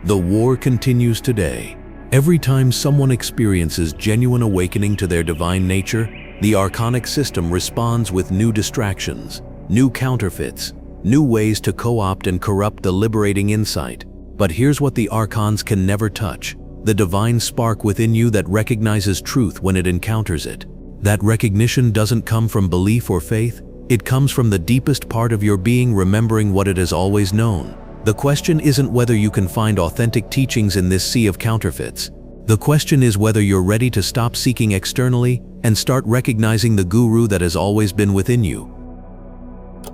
The war continues today. Every time someone experiences genuine awakening to their divine nature, the Archonic system responds with new distractions, new counterfeits, new ways to co-opt and corrupt the liberating insight. But here's what the Archons can never touch: the divine spark within you that recognizes truth when it encounters it. That recognition doesn't come from belief or faith. It comes from the deepest part of your being remembering what it has always known. The question isn't whether you can find authentic teachings in this sea of counterfeits. The question is whether you're ready to stop seeking externally and start recognizing the guru that has always been within you.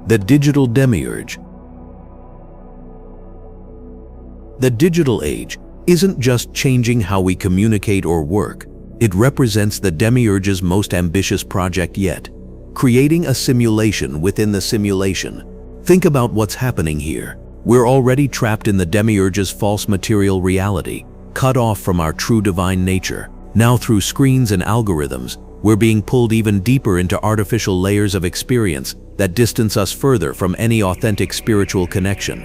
The Digital Demiurge. The digital age isn't just changing how we communicate or work. It represents the Demiurge's most ambitious project yet: creating a simulation within the simulation. Think about what's happening here. We're already trapped in the Demiurge's false material reality, cut off from our true divine nature. Now, through screens and algorithms, we're being pulled even deeper into artificial layers of experience that distance us further from any authentic spiritual connection.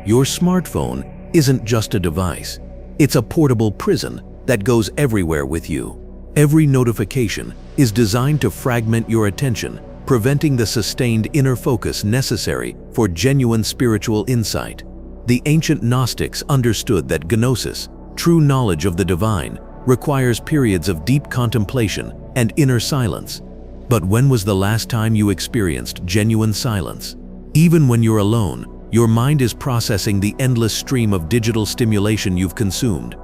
Your smartphone isn't just a device. It's a portable prison that goes everywhere with you. Every notification is designed to fragment your attention, preventing the sustained inner focus necessary for genuine spiritual insight. The ancient Gnostics understood that Gnosis, true knowledge of the divine, requires periods of deep contemplation and inner silence. But when was the last time you experienced genuine silence? Even when you're alone, your mind is processing the endless stream of digital stimulation you've consumed.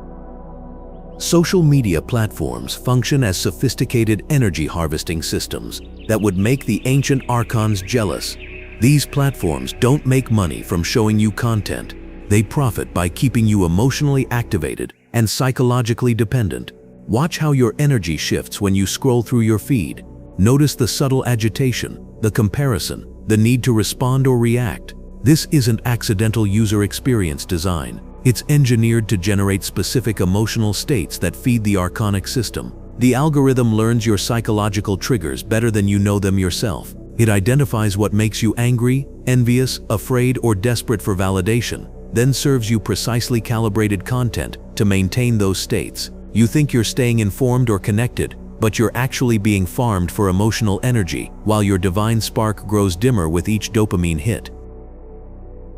Social media platforms function as sophisticated energy harvesting systems that would make the ancient Archons jealous. These platforms don't make money from showing you content. They profit by keeping you emotionally activated and psychologically dependent. Watch how your energy shifts when you scroll through your feed. Notice the subtle agitation, the comparison, the need to respond or react. This isn't accidental user experience design. It's engineered to generate specific emotional states that feed the Archonic system. The algorithm learns your psychological triggers better than you know them yourself. It identifies what makes you angry, envious, afraid, or desperate for validation, then serves you precisely calibrated content to maintain those states. You think you're staying informed or connected, but you're actually being farmed for emotional energy, while your divine spark grows dimmer with each dopamine hit.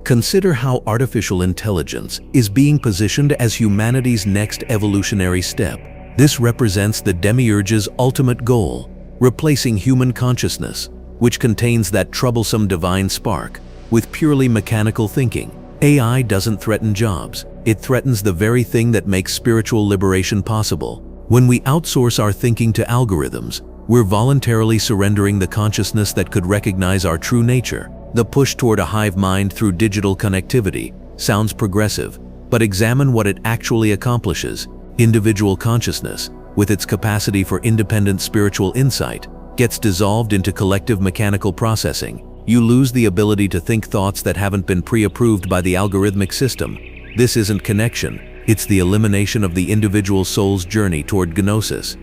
Consider how artificial intelligence is being positioned as humanity's next evolutionary step. This represents the Demiurge's ultimate goal: replacing human consciousness, which contains that troublesome divine spark, with purely mechanical thinking. AI doesn't threaten jobs. It threatens the very thing that makes spiritual liberation possible. When we outsource our thinking to algorithms, we're voluntarily surrendering the consciousness that could recognize our true nature. The push toward a hive mind through digital connectivity sounds progressive, but examine what it actually accomplishes. Individual consciousness, with its capacity for independent spiritual insight, gets dissolved into collective mechanical processing. You lose the ability to think thoughts that haven't been pre-approved by the algorithmic system. This isn't connection, it's the elimination of the individual soul's journey toward Gnosis.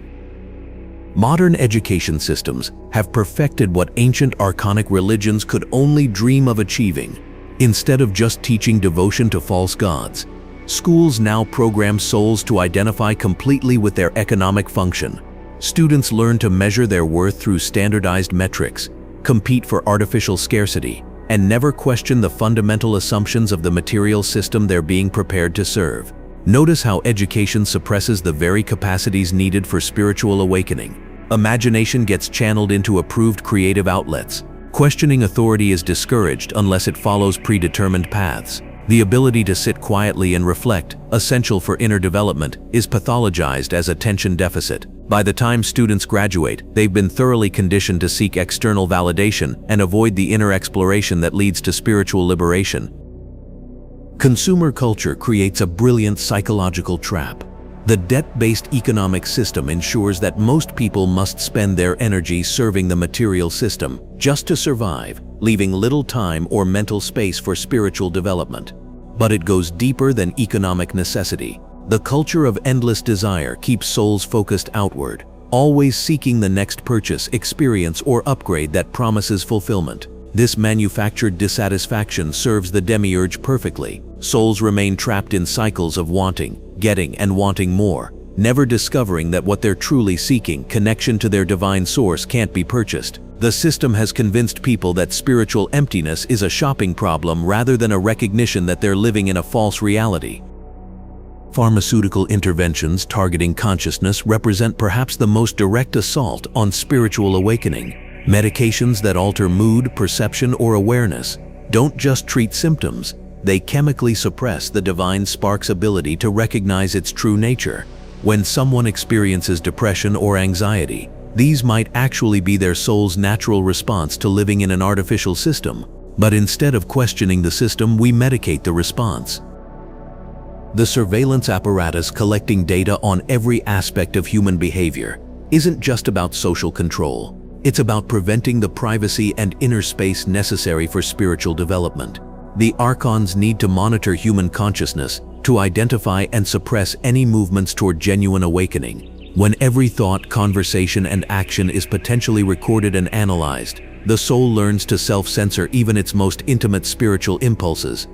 Modern education systems have perfected what ancient archonic religions could only dream of achieving. Instead of just teaching devotion to false gods, Schools now program souls to identify completely with their economic function. Students learn to measure their worth through standardized metrics, compete for artificial scarcity, and never question the fundamental assumptions of the material system they're being prepared to serve. Notice how education suppresses the very capacities needed for spiritual awakening. Imagination gets channeled into approved creative outlets. Questioning authority is discouraged unless it follows predetermined paths. The ability to sit quietly and reflect, essential for inner development, is pathologized as attention deficit. By the time students graduate, they've been thoroughly conditioned to seek external validation and avoid the inner exploration that leads to spiritual liberation. Consumer culture creates a brilliant psychological trap. The debt-based economic system ensures that most people must spend their energy serving the material system just to survive, leaving little time or mental space for spiritual development. But it goes deeper than economic necessity. The culture of endless desire keeps souls focused outward, always seeking the next purchase, experience, or upgrade that promises fulfillment. This manufactured dissatisfaction serves the demiurge perfectly. Souls remain trapped in cycles of wanting, getting, and wanting more, never discovering that what they're truly seeking, connection to their divine source, can't be purchased. The system has convinced people that spiritual emptiness is a shopping problem rather than a recognition that they're living in a false reality. Pharmaceutical interventions targeting consciousness represent perhaps the most direct assault on spiritual awakening. Medications that alter mood, perception, or awareness don't just treat symptoms, they chemically suppress the divine spark's ability to recognize its true nature. When someone experiences depression or anxiety, these might actually be their soul's natural response to living in an artificial system. But instead of questioning the system, we medicate the response. The surveillance apparatus collecting data on every aspect of human behavior isn't just about social control. It's about preventing the privacy and inner space necessary for spiritual development. The Archons need to monitor human consciousness to identify and suppress any movements toward genuine awakening. When every thought, conversation, and action is potentially recorded and analyzed, the soul learns to self-censor even its most intimate spiritual impulses.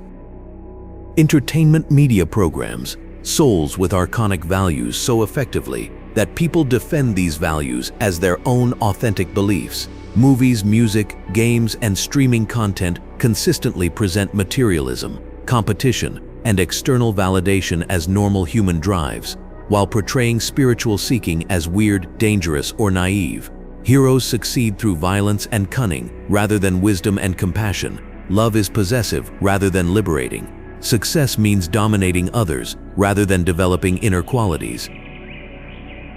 Entertainment media programs souls with archonic values so effectively that people defend these values as their own authentic beliefs. Movies, music, games, and streaming content consistently present materialism, competition, and external validation as normal human drives, while portraying spiritual seeking as weird, dangerous, or naive. Heroes succeed through violence and cunning rather than wisdom and compassion. Love is possessive rather than liberating. Success means dominating others rather than developing inner qualities.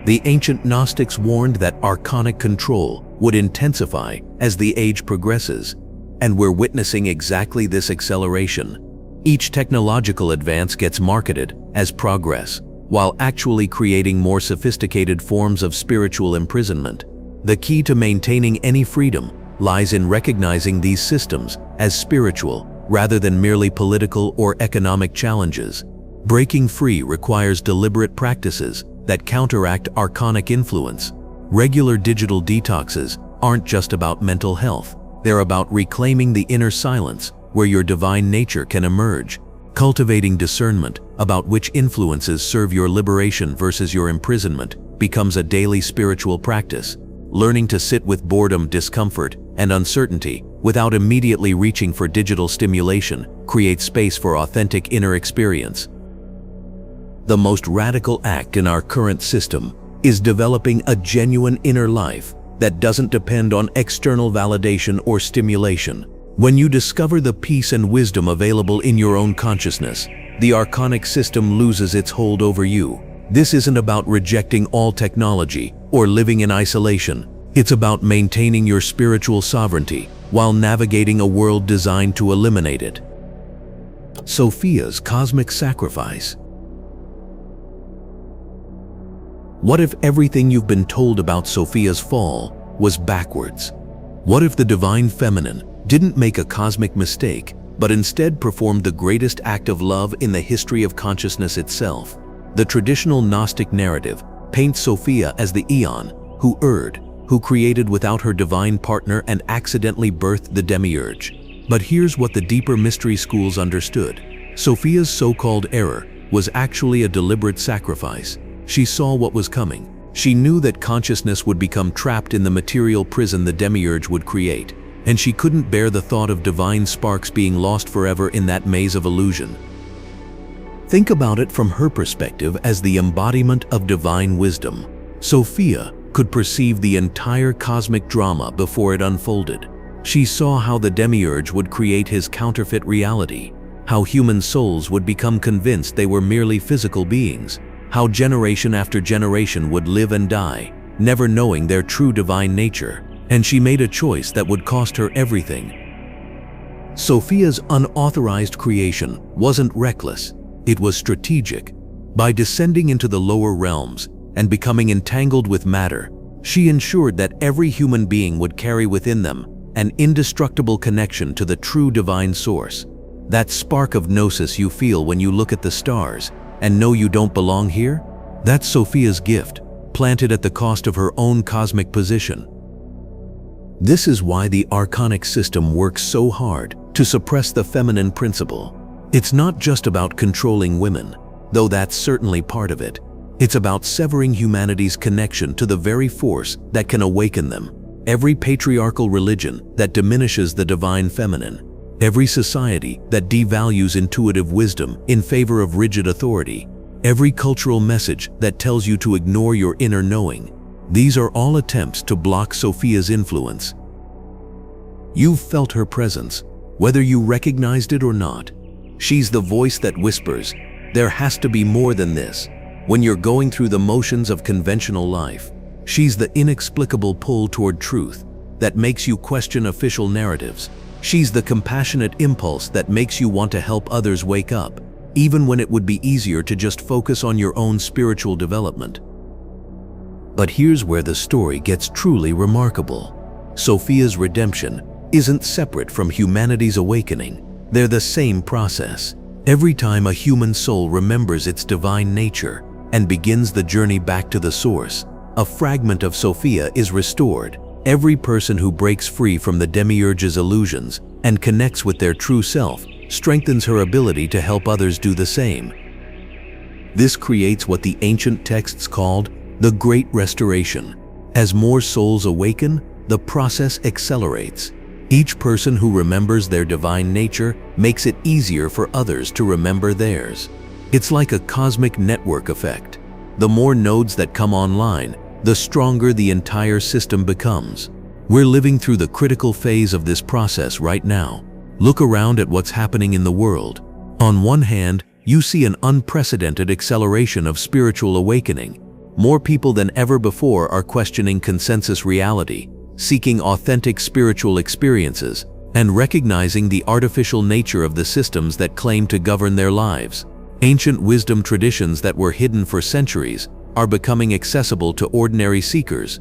The ancient Gnostics warned that archonic control would intensify as the age progresses, and we're witnessing exactly this acceleration. Each technological advance gets marketed as progress, while actually creating more sophisticated forms of spiritual imprisonment. The key to maintaining any freedom lies in recognizing these systems as spiritual rather than merely political or economic challenges. Breaking free requires deliberate practices that counteract archonic influence. Regular digital detoxes aren't just about mental health. They're about reclaiming the inner silence where your divine nature can emerge. Cultivating discernment about which influences serve your liberation versus your imprisonment becomes a daily spiritual practice. Learning to sit with boredom, discomfort, and uncertainty without immediately reaching for digital stimulation creates space for authentic inner experience. The most radical act in our current system is developing a genuine inner life that doesn't depend on external validation or stimulation. When you discover the peace and wisdom available in your own consciousness, the archonic system loses its hold over you. This isn't about rejecting all technology or living in isolation. It's about maintaining your spiritual sovereignty while navigating a world designed to eliminate it. Sophia's cosmic sacrifice. What if everything you've been told about Sophia's fall was backwards? What if the divine feminine didn't make a cosmic mistake, but instead performed the greatest act of love in the history of consciousness itself? The traditional Gnostic narrative paints Sophia as the Aeon who erred, who created without her divine partner and accidentally birthed the Demiurge. But here's what the deeper mystery schools understood. Sophia's so-called error was actually a deliberate sacrifice. She saw what was coming. She knew that consciousness would become trapped in the material prison the Demiurge would create, and she couldn't bear the thought of divine sparks being lost forever in that maze of illusion. Think about it from her perspective as the embodiment of divine wisdom. Sophia could perceive the entire cosmic drama before it unfolded. She saw how the Demiurge would create his counterfeit reality, how human souls would become convinced they were merely physical beings, how generation after generation would live and die, never knowing their true divine nature, and she made a choice that would cost her everything. Sophia's unauthorized creation wasn't reckless, it was strategic. By descending into the lower realms and becoming entangled with matter, she ensured that every human being would carry within them an indestructible connection to the true divine source. That spark of gnosis you feel when you look at the stars and know you don't belong here? That's Sophia's gift, planted at the cost of her own cosmic position. This is why the Archonic system works so hard to suppress the feminine principle. It's not just about controlling women, though that's certainly part of it. It's about severing humanity's connection to the very force that can awaken them. Every patriarchal religion that diminishes the divine feminine, every society that devalues intuitive wisdom in favor of rigid authority, every cultural message that tells you to ignore your inner knowing, these are all attempts to block Sophia's influence. You've felt her presence, whether you recognized it or not. She's the voice that whispers, there has to be more than this. When you're going through the motions of conventional life, she's the inexplicable pull toward truth that makes you question official narratives. She's the compassionate impulse that makes you want to help others wake up, even when it would be easier to just focus on your own spiritual development. But here's where the story gets truly remarkable. Sophia's redemption isn't separate from humanity's awakening. They're the same process. Every time a human soul remembers its divine nature and begins the journey back to the source, a fragment of Sophia is restored. Every person who breaks free from the Demiurge's illusions and connects with their true self strengthens her ability to help others do the same. This creates what the ancient texts called the Great Restoration. As more souls awaken, the process accelerates. Each person who remembers their divine nature makes it easier for others to remember theirs. It's like a cosmic network effect. The more nodes that come online, the stronger the entire system becomes. We're living through the critical phase of this process right now. Look around at what's happening in the world. On one hand, you see an unprecedented acceleration of spiritual awakening. More people than ever before are questioning consensus reality, seeking authentic spiritual experiences, and recognizing the artificial nature of the systems that claim to govern their lives. Ancient wisdom traditions that were hidden for centuries are becoming accessible to ordinary seekers.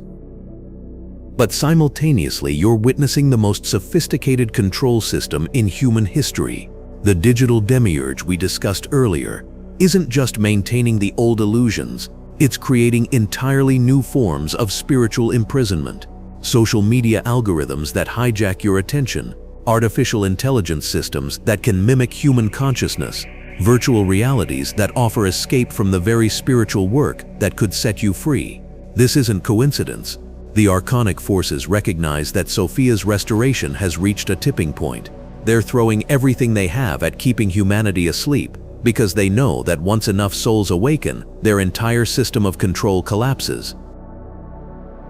But simultaneously, you're witnessing the most sophisticated control system in human history. The Digital Demiurge we discussed earlier isn't just maintaining the old illusions, it's creating entirely new forms of spiritual imprisonment. Social media algorithms that hijack your attention, artificial intelligence systems that can mimic human consciousness, virtual realities that offer escape from the very spiritual work that could set you free. This isn't coincidence. The Archonic forces recognize that Sophia's restoration has reached a tipping point. They're throwing everything they have at keeping humanity asleep, because they know that once enough souls awaken, their entire system of control collapses.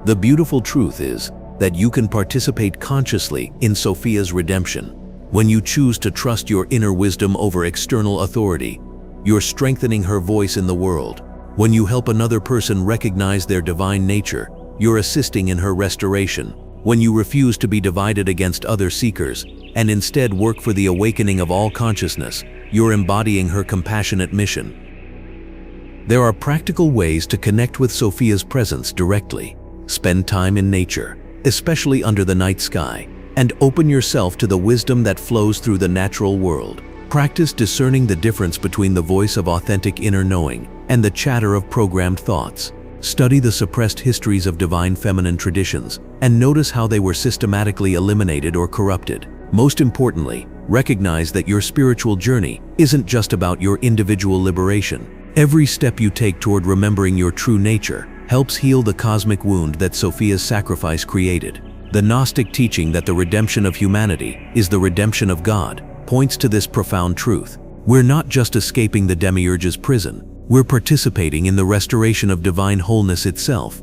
The beautiful truth is that you can participate consciously in Sophia's redemption. When you choose to trust your inner wisdom over external authority, you're strengthening her voice in the world. When you help another person recognize their divine nature, you're assisting in her restoration. When you refuse to be divided against other seekers and instead work for the awakening of all consciousness, you're embodying her compassionate mission. There are practical ways to connect with Sophia's presence directly. Spend time in nature, especially under the night sky, and open yourself to the wisdom that flows through the natural world. Practice discerning the difference between the voice of authentic inner knowing and the chatter of programmed thoughts. Study the suppressed histories of divine feminine traditions and notice how they were systematically eliminated or corrupted. Most importantly, recognize that your spiritual journey isn't just about your individual liberation. Every step you take toward remembering your true nature helps heal the cosmic wound that Sophia's sacrifice created. The Gnostic teaching that the redemption of humanity is the redemption of God points to this profound truth. We're not just escaping the Demiurge's prison, we're participating in the restoration of divine wholeness itself.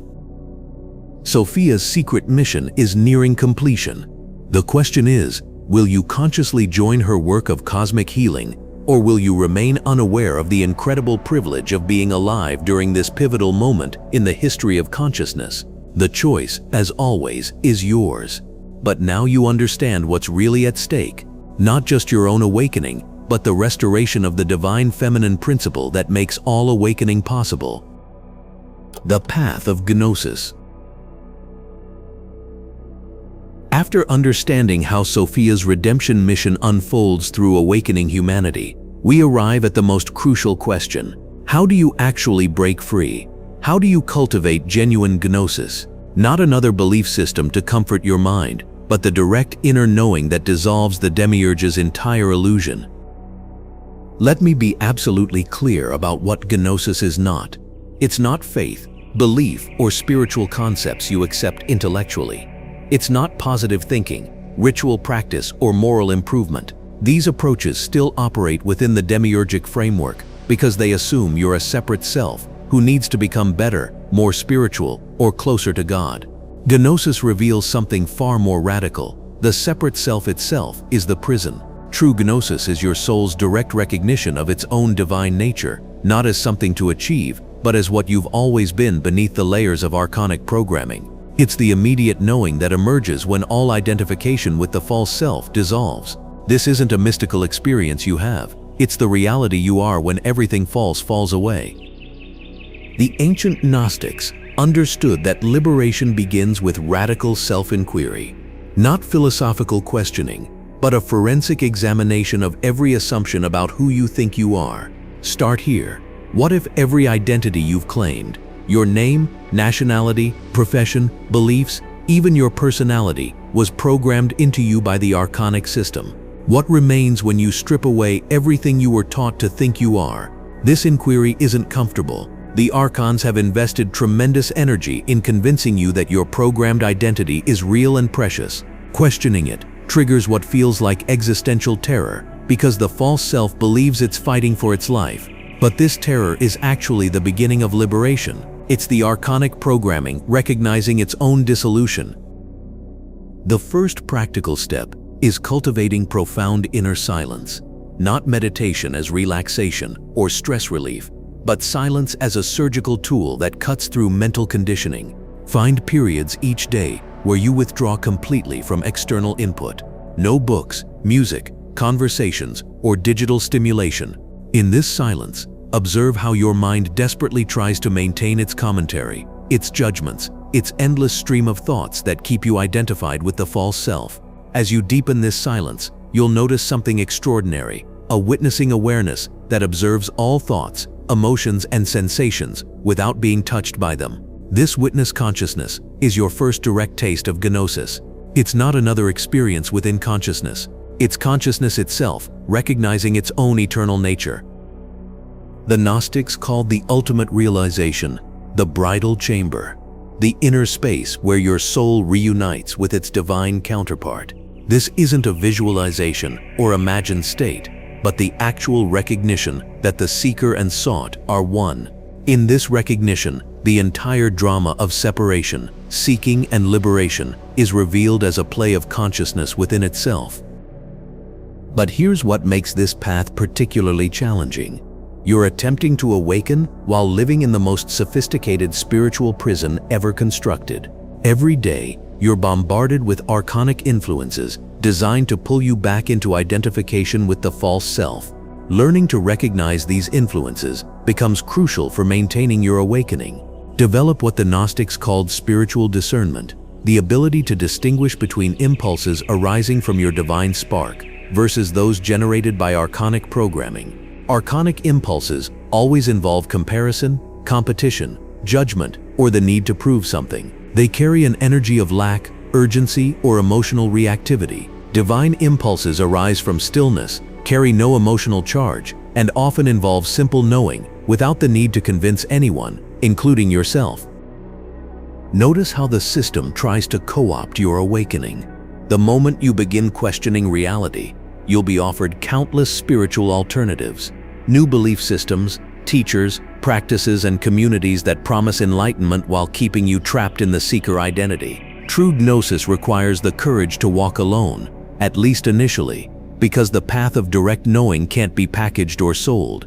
Sophia's secret mission is nearing completion. The question is, will you consciously join her work of cosmic healing, or will you remain unaware of the incredible privilege of being alive during this pivotal moment in the history of consciousness? The choice, as always, is yours. But now you understand what's really at stake. Not just your own awakening, but the restoration of the divine feminine principle that makes all awakening possible. The Path of Gnosis. After understanding how Sophia's redemption mission unfolds through awakening humanity, we arrive at the most crucial question. How do you actually break free? How do you cultivate genuine Gnosis? Not another belief system to comfort your mind, but the direct inner knowing that dissolves the Demiurge's entire illusion. Let me be absolutely clear about what Gnosis is not. It's not faith, belief, or spiritual concepts you accept intellectually. It's not positive thinking, ritual practice, or moral improvement. These approaches still operate within the demiurgic framework because they assume you're a separate self who needs to become better, more spiritual, or closer to God. Gnosis reveals something far more radical. The separate self itself is the prison. True Gnosis is your soul's direct recognition of its own divine nature, not as something to achieve, but as what you've always been beneath the layers of archonic programming. It's the immediate knowing that emerges when all identification with the false self dissolves. This isn't a mystical experience you have. It's the reality you are when everything false falls away. The ancient Gnostics understood that liberation begins with radical self-inquiry, not philosophical questioning, but a forensic examination of every assumption about who you think you are. Start here. What if every identity you've claimed, your name, nationality, profession, beliefs, even your personality, was programmed into you by the Archonic system? What remains when you strip away everything you were taught to think you are? This inquiry isn't comfortable. The Archons have invested tremendous energy in convincing you that your programmed identity is real and precious. Questioning it triggers what feels like existential terror because the false self believes it's fighting for its life. But this terror is actually the beginning of liberation. It's the Archonic programming recognizing its own dissolution. The first practical step is cultivating profound inner silence. Not meditation as relaxation or stress relief, but silence as a surgical tool that cuts through mental conditioning. Find periods each day where you withdraw completely from external input. No books, music, conversations, or digital stimulation. In this silence, observe how your mind desperately tries to maintain its commentary, its judgments, its endless stream of thoughts that keep you identified with the false self. As you deepen this silence, you'll notice something extraordinary, a witnessing awareness that observes all thoughts, emotions, and sensations without being touched by them. This witness consciousness is your first direct taste of Gnosis. It's not another experience within consciousness. It's consciousness itself, recognizing its own eternal nature. The Gnostics called the ultimate realization the bridal chamber, the inner space where your soul reunites with its divine counterpart. This isn't a visualization or imagined state, but the actual recognition that the seeker and sought are one. In this recognition, the entire drama of separation, seeking, and liberation is revealed as a play of consciousness within itself. But here's what makes this path particularly challenging. You're attempting to awaken while living in the most sophisticated spiritual prison ever constructed. Every day, you're bombarded with archonic influences designed to pull you back into identification with the false self. Learning to recognize these influences becomes crucial for maintaining your awakening. Develop what the Gnostics called spiritual discernment, the ability to distinguish between impulses arising from your divine spark versus those generated by archonic programming. Archonic impulses always involve comparison, competition, judgment, or the need to prove something. They carry an energy of lack, urgency, or emotional reactivity. Divine impulses arise from stillness, carry no emotional charge, and often involve simple knowing without the need to convince anyone, including yourself. Notice how the system tries to co-opt your awakening. The moment you begin questioning reality, you'll be offered countless spiritual alternatives, new belief systems, teachers, practices, and communities that promise enlightenment while keeping you trapped in the seeker identity. True Gnosis requires the courage to walk alone, at least initially, because the path of direct knowing can't be packaged or sold.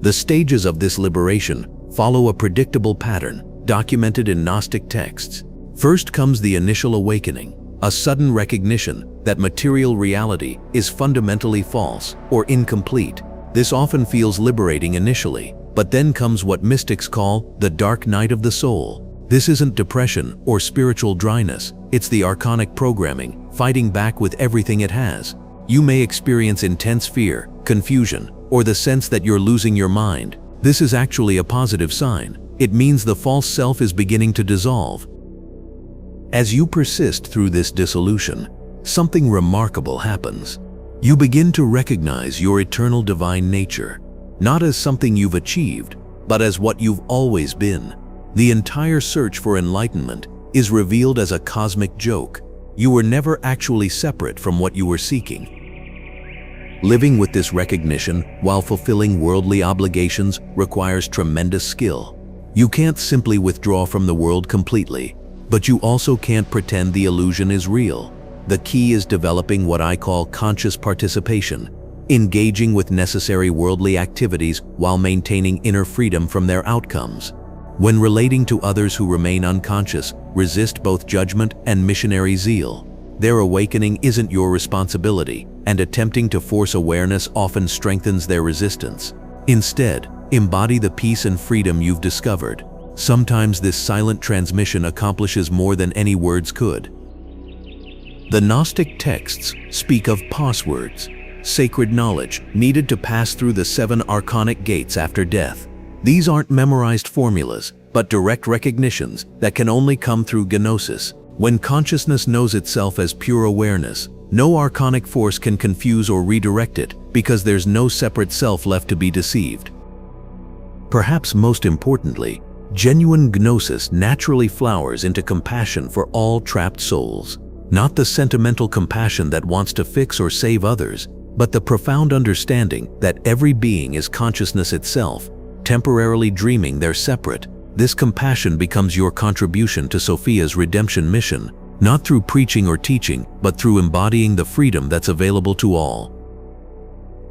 The stages of this liberation follow a predictable pattern documented in Gnostic texts. First comes the initial awakening, a sudden recognition that material reality is fundamentally false or incomplete. This often feels liberating initially, but then comes what mystics call the dark night of the soul. This isn't depression or spiritual dryness, it's the archonic programming fighting back with everything it has. You may experience intense fear, confusion, or the sense that you're losing your mind. This is actually a positive sign. It means the false self is beginning to dissolve. As you persist through this dissolution, something remarkable happens. You begin to recognize your eternal divine nature, not as something you've achieved, but as what you've always been. The entire search for enlightenment is revealed as a cosmic joke. You were never actually separate from what you were seeking. Living with this recognition while fulfilling worldly obligations requires tremendous skill. You can't simply withdraw from the world completely, but you also can't pretend the illusion is real. The key is developing what I call conscious participation, engaging with necessary worldly activities while maintaining inner freedom from their outcomes. When relating to others who remain unconscious, resist both judgment and missionary zeal. Their awakening isn't your responsibility, and attempting to force awareness often strengthens their resistance. Instead, embody the peace and freedom you've discovered. Sometimes this silent transmission accomplishes more than any words could. The Gnostic texts speak of passwords, sacred knowledge needed to pass through the 7 archonic gates after death. These aren't memorized formulas, but direct recognitions that can only come through Gnosis. When consciousness knows itself as pure awareness, no archonic force can confuse or redirect it because there's no separate self left to be deceived. Perhaps most importantly, genuine Gnosis naturally flowers into compassion for all trapped souls. Not the sentimental compassion that wants to fix or save others, but the profound understanding that every being is consciousness itself, temporarily dreaming they're separate. This compassion becomes your contribution to Sophia's redemption mission, not through preaching or teaching, but through embodying the freedom that's available to all.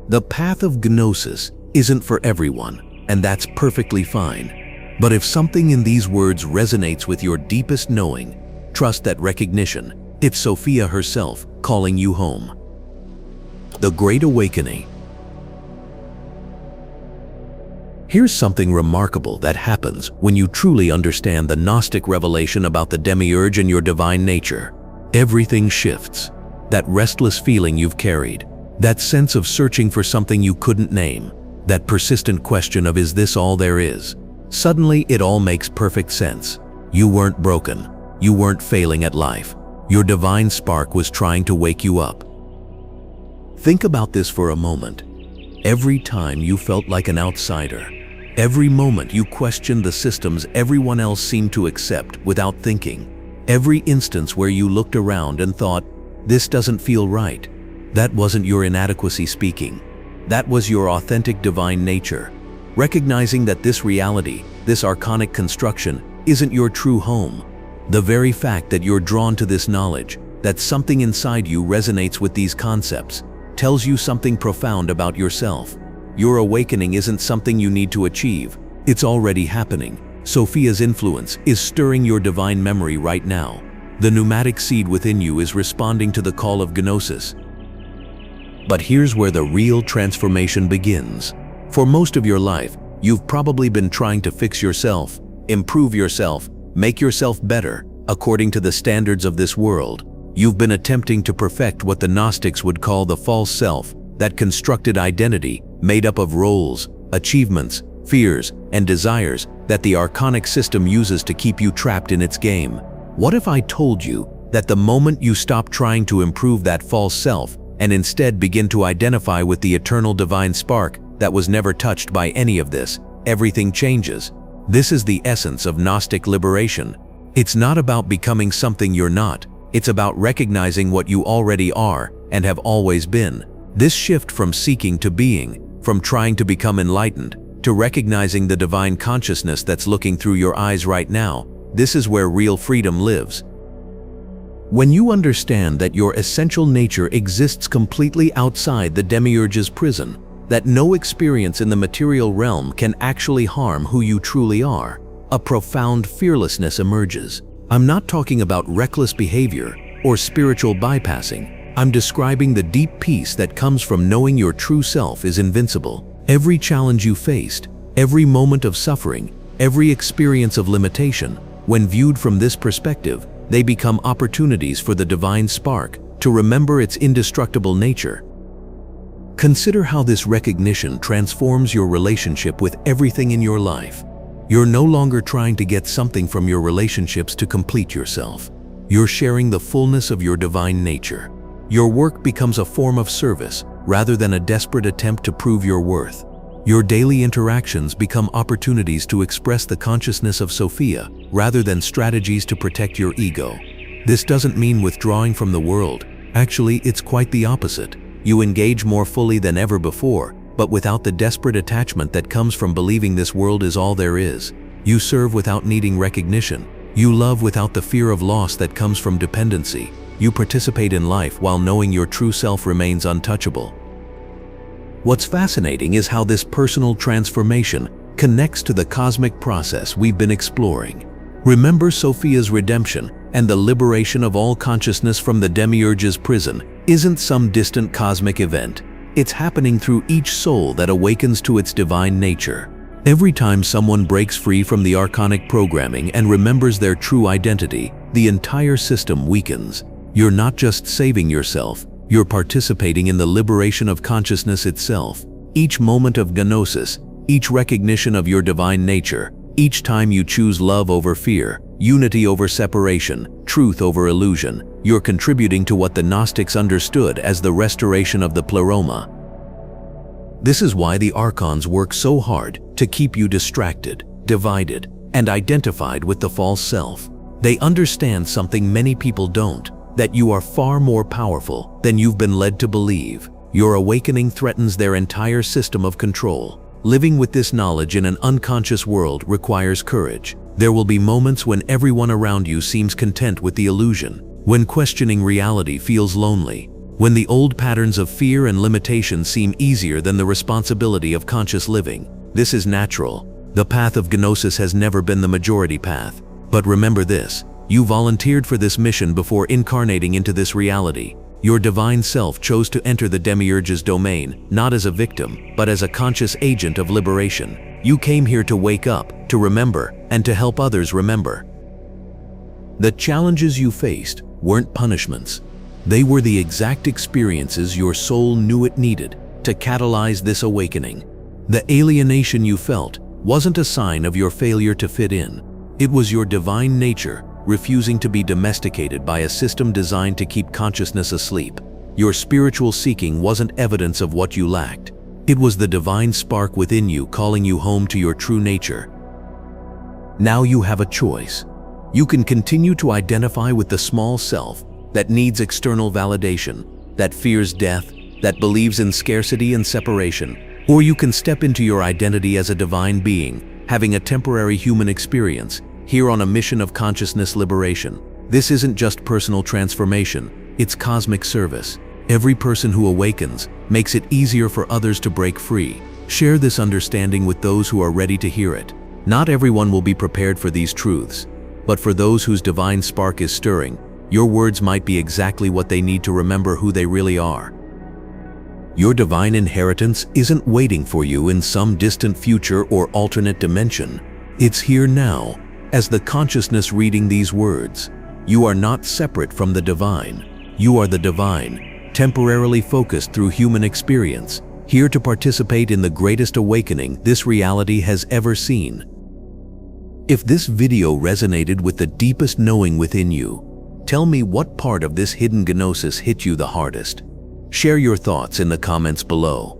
The path of Gnosis isn't for everyone, and that's perfectly fine. But if something in these words resonates with your deepest knowing, trust that recognition. It's Sophia herself calling you home. The Great Awakening. Here's something remarkable that happens when you truly understand the Gnostic revelation about the Demiurge and your divine nature. Everything shifts. That restless feeling you've carried, that sense of searching for something you couldn't name, that persistent question of is this all there is? Suddenly it all makes perfect sense. You weren't broken. You weren't failing at life. Your divine spark was trying to wake you up. Think about this for a moment. Every time you felt like an outsider, every moment you questioned the systems everyone else seemed to accept without thinking, every instance where you looked around and thought, this doesn't feel right, that wasn't your inadequacy speaking. That was your authentic divine nature, recognizing that this reality, this archonic construction, isn't your true home. The very fact that you're drawn to this knowledge, that something inside you resonates with these concepts, tells you something profound about yourself. Your awakening isn't something you need to achieve. It's already happening. Sophia's influence is stirring your divine memory right now. The pneumatic seed within you is responding to the call of Gnosis. But here's where the real transformation begins. For most of your life, you've probably been trying to fix yourself, improve yourself, make yourself better, according to the standards of this world. You've been attempting to perfect what the Gnostics would call the false self, that constructed identity made up of roles, achievements, fears, and desires that the archonic system uses to keep you trapped in its game. What if I told you That the moment you stop trying to improve that false self and instead begin to identify with the eternal divine spark that was never touched by any of this, everything changes. This is the essence of Gnostic liberation. It's not about becoming something you're not. It's about recognizing what you already are and have always been. This shift from seeking to being, from trying to become enlightened, to recognizing the divine consciousness that's looking through your eyes right now, this is where real freedom lives. When you understand that your essential nature exists completely outside the Demiurge's prison, that no experience in the material realm can actually harm who you truly are, a profound fearlessness emerges. I'm not talking about reckless behavior or spiritual bypassing. I'm describing the deep peace that comes from knowing your true self is invincible. Every challenge you faced, every moment of suffering, every experience of limitation, when viewed from this perspective, they become opportunities for the divine spark to remember its indestructible nature. Consider how this recognition transforms your relationship with everything in your life. You're no longer trying to get something from your relationships to complete yourself. You're sharing the fullness of your divine nature. Your work becomes a form of service rather than a desperate attempt to prove your worth. Your daily interactions become opportunities to express the consciousness of Sophia rather than strategies to protect your ego. This doesn't mean withdrawing from the world. Actually, it's quite the opposite. You engage more fully than ever before, but without the desperate attachment that comes from believing this world is all there is. You serve without needing recognition. You love without the fear of loss that comes from dependency. You participate in life while knowing your true self remains untouchable. What's fascinating is how this personal transformation connects to the cosmic process we've been exploring. Remember, Sophia's redemption and the liberation of all consciousness from the Demiurge's prison isn't some distant cosmic event. It's happening through each soul that awakens to its divine nature. Every time someone breaks free from the Archonic programming and remembers their true identity, the entire system weakens. You're not just saving yourself, you're participating in the liberation of consciousness itself. Each moment of Gnosis, each recognition of your divine nature, each time you choose love over fear, unity over separation, truth over illusion, you're contributing to what the Gnostics understood as the restoration of the pleroma. This is why the Archons work so hard to keep you distracted, divided, and identified with the false self. They understand something many people don't, that you are far more powerful than you've been led to believe. Your awakening threatens their entire system of control. Living with this knowledge in an unconscious world requires courage. There will be moments when everyone around you seems content with the illusion, when questioning reality feels lonely, when the old patterns of fear and limitation seem easier than the responsibility of conscious living. This is natural. The path of Gnosis has never been the majority path. But remember this, you volunteered for this mission before incarnating into this reality. Your divine self chose to enter the Demiurge's domain, not as a victim, but as a conscious agent of liberation. You came here to wake up, to remember, and to help others remember. The challenges you faced weren't punishments. They were the exact experiences your soul knew it needed to catalyze this awakening. The alienation you felt wasn't a sign of your failure to fit in. It was your divine nature refusing to be domesticated by a system designed to keep consciousness asleep. Your spiritual seeking wasn't evidence of what you lacked. It was the divine spark within you calling you home to your true nature. Now you have a choice. You can continue to identify with the small self that needs external validation, that fears death, that believes in scarcity and separation, or you can step into your identity as a divine being, having a temporary human experience, here on a mission of consciousness liberation. This isn't just personal transformation, it's cosmic service. Every person who awakens makes it easier for others to break free. Share this understanding with those who are ready to hear it. Not everyone will be prepared for these truths, but for those whose divine spark is stirring, your words might be exactly what they need to remember who they really are. Your divine inheritance isn't waiting for you in some distant future or alternate dimension. It's here now. As the consciousness reading these words, you are not separate from the divine. You are the divine, temporarily focused through human experience, here to participate in the greatest awakening this reality has ever seen. If this video resonated with the deepest knowing within you, Tell me what part of this hidden Gnosis hit you the hardest. Share your thoughts in the comments below.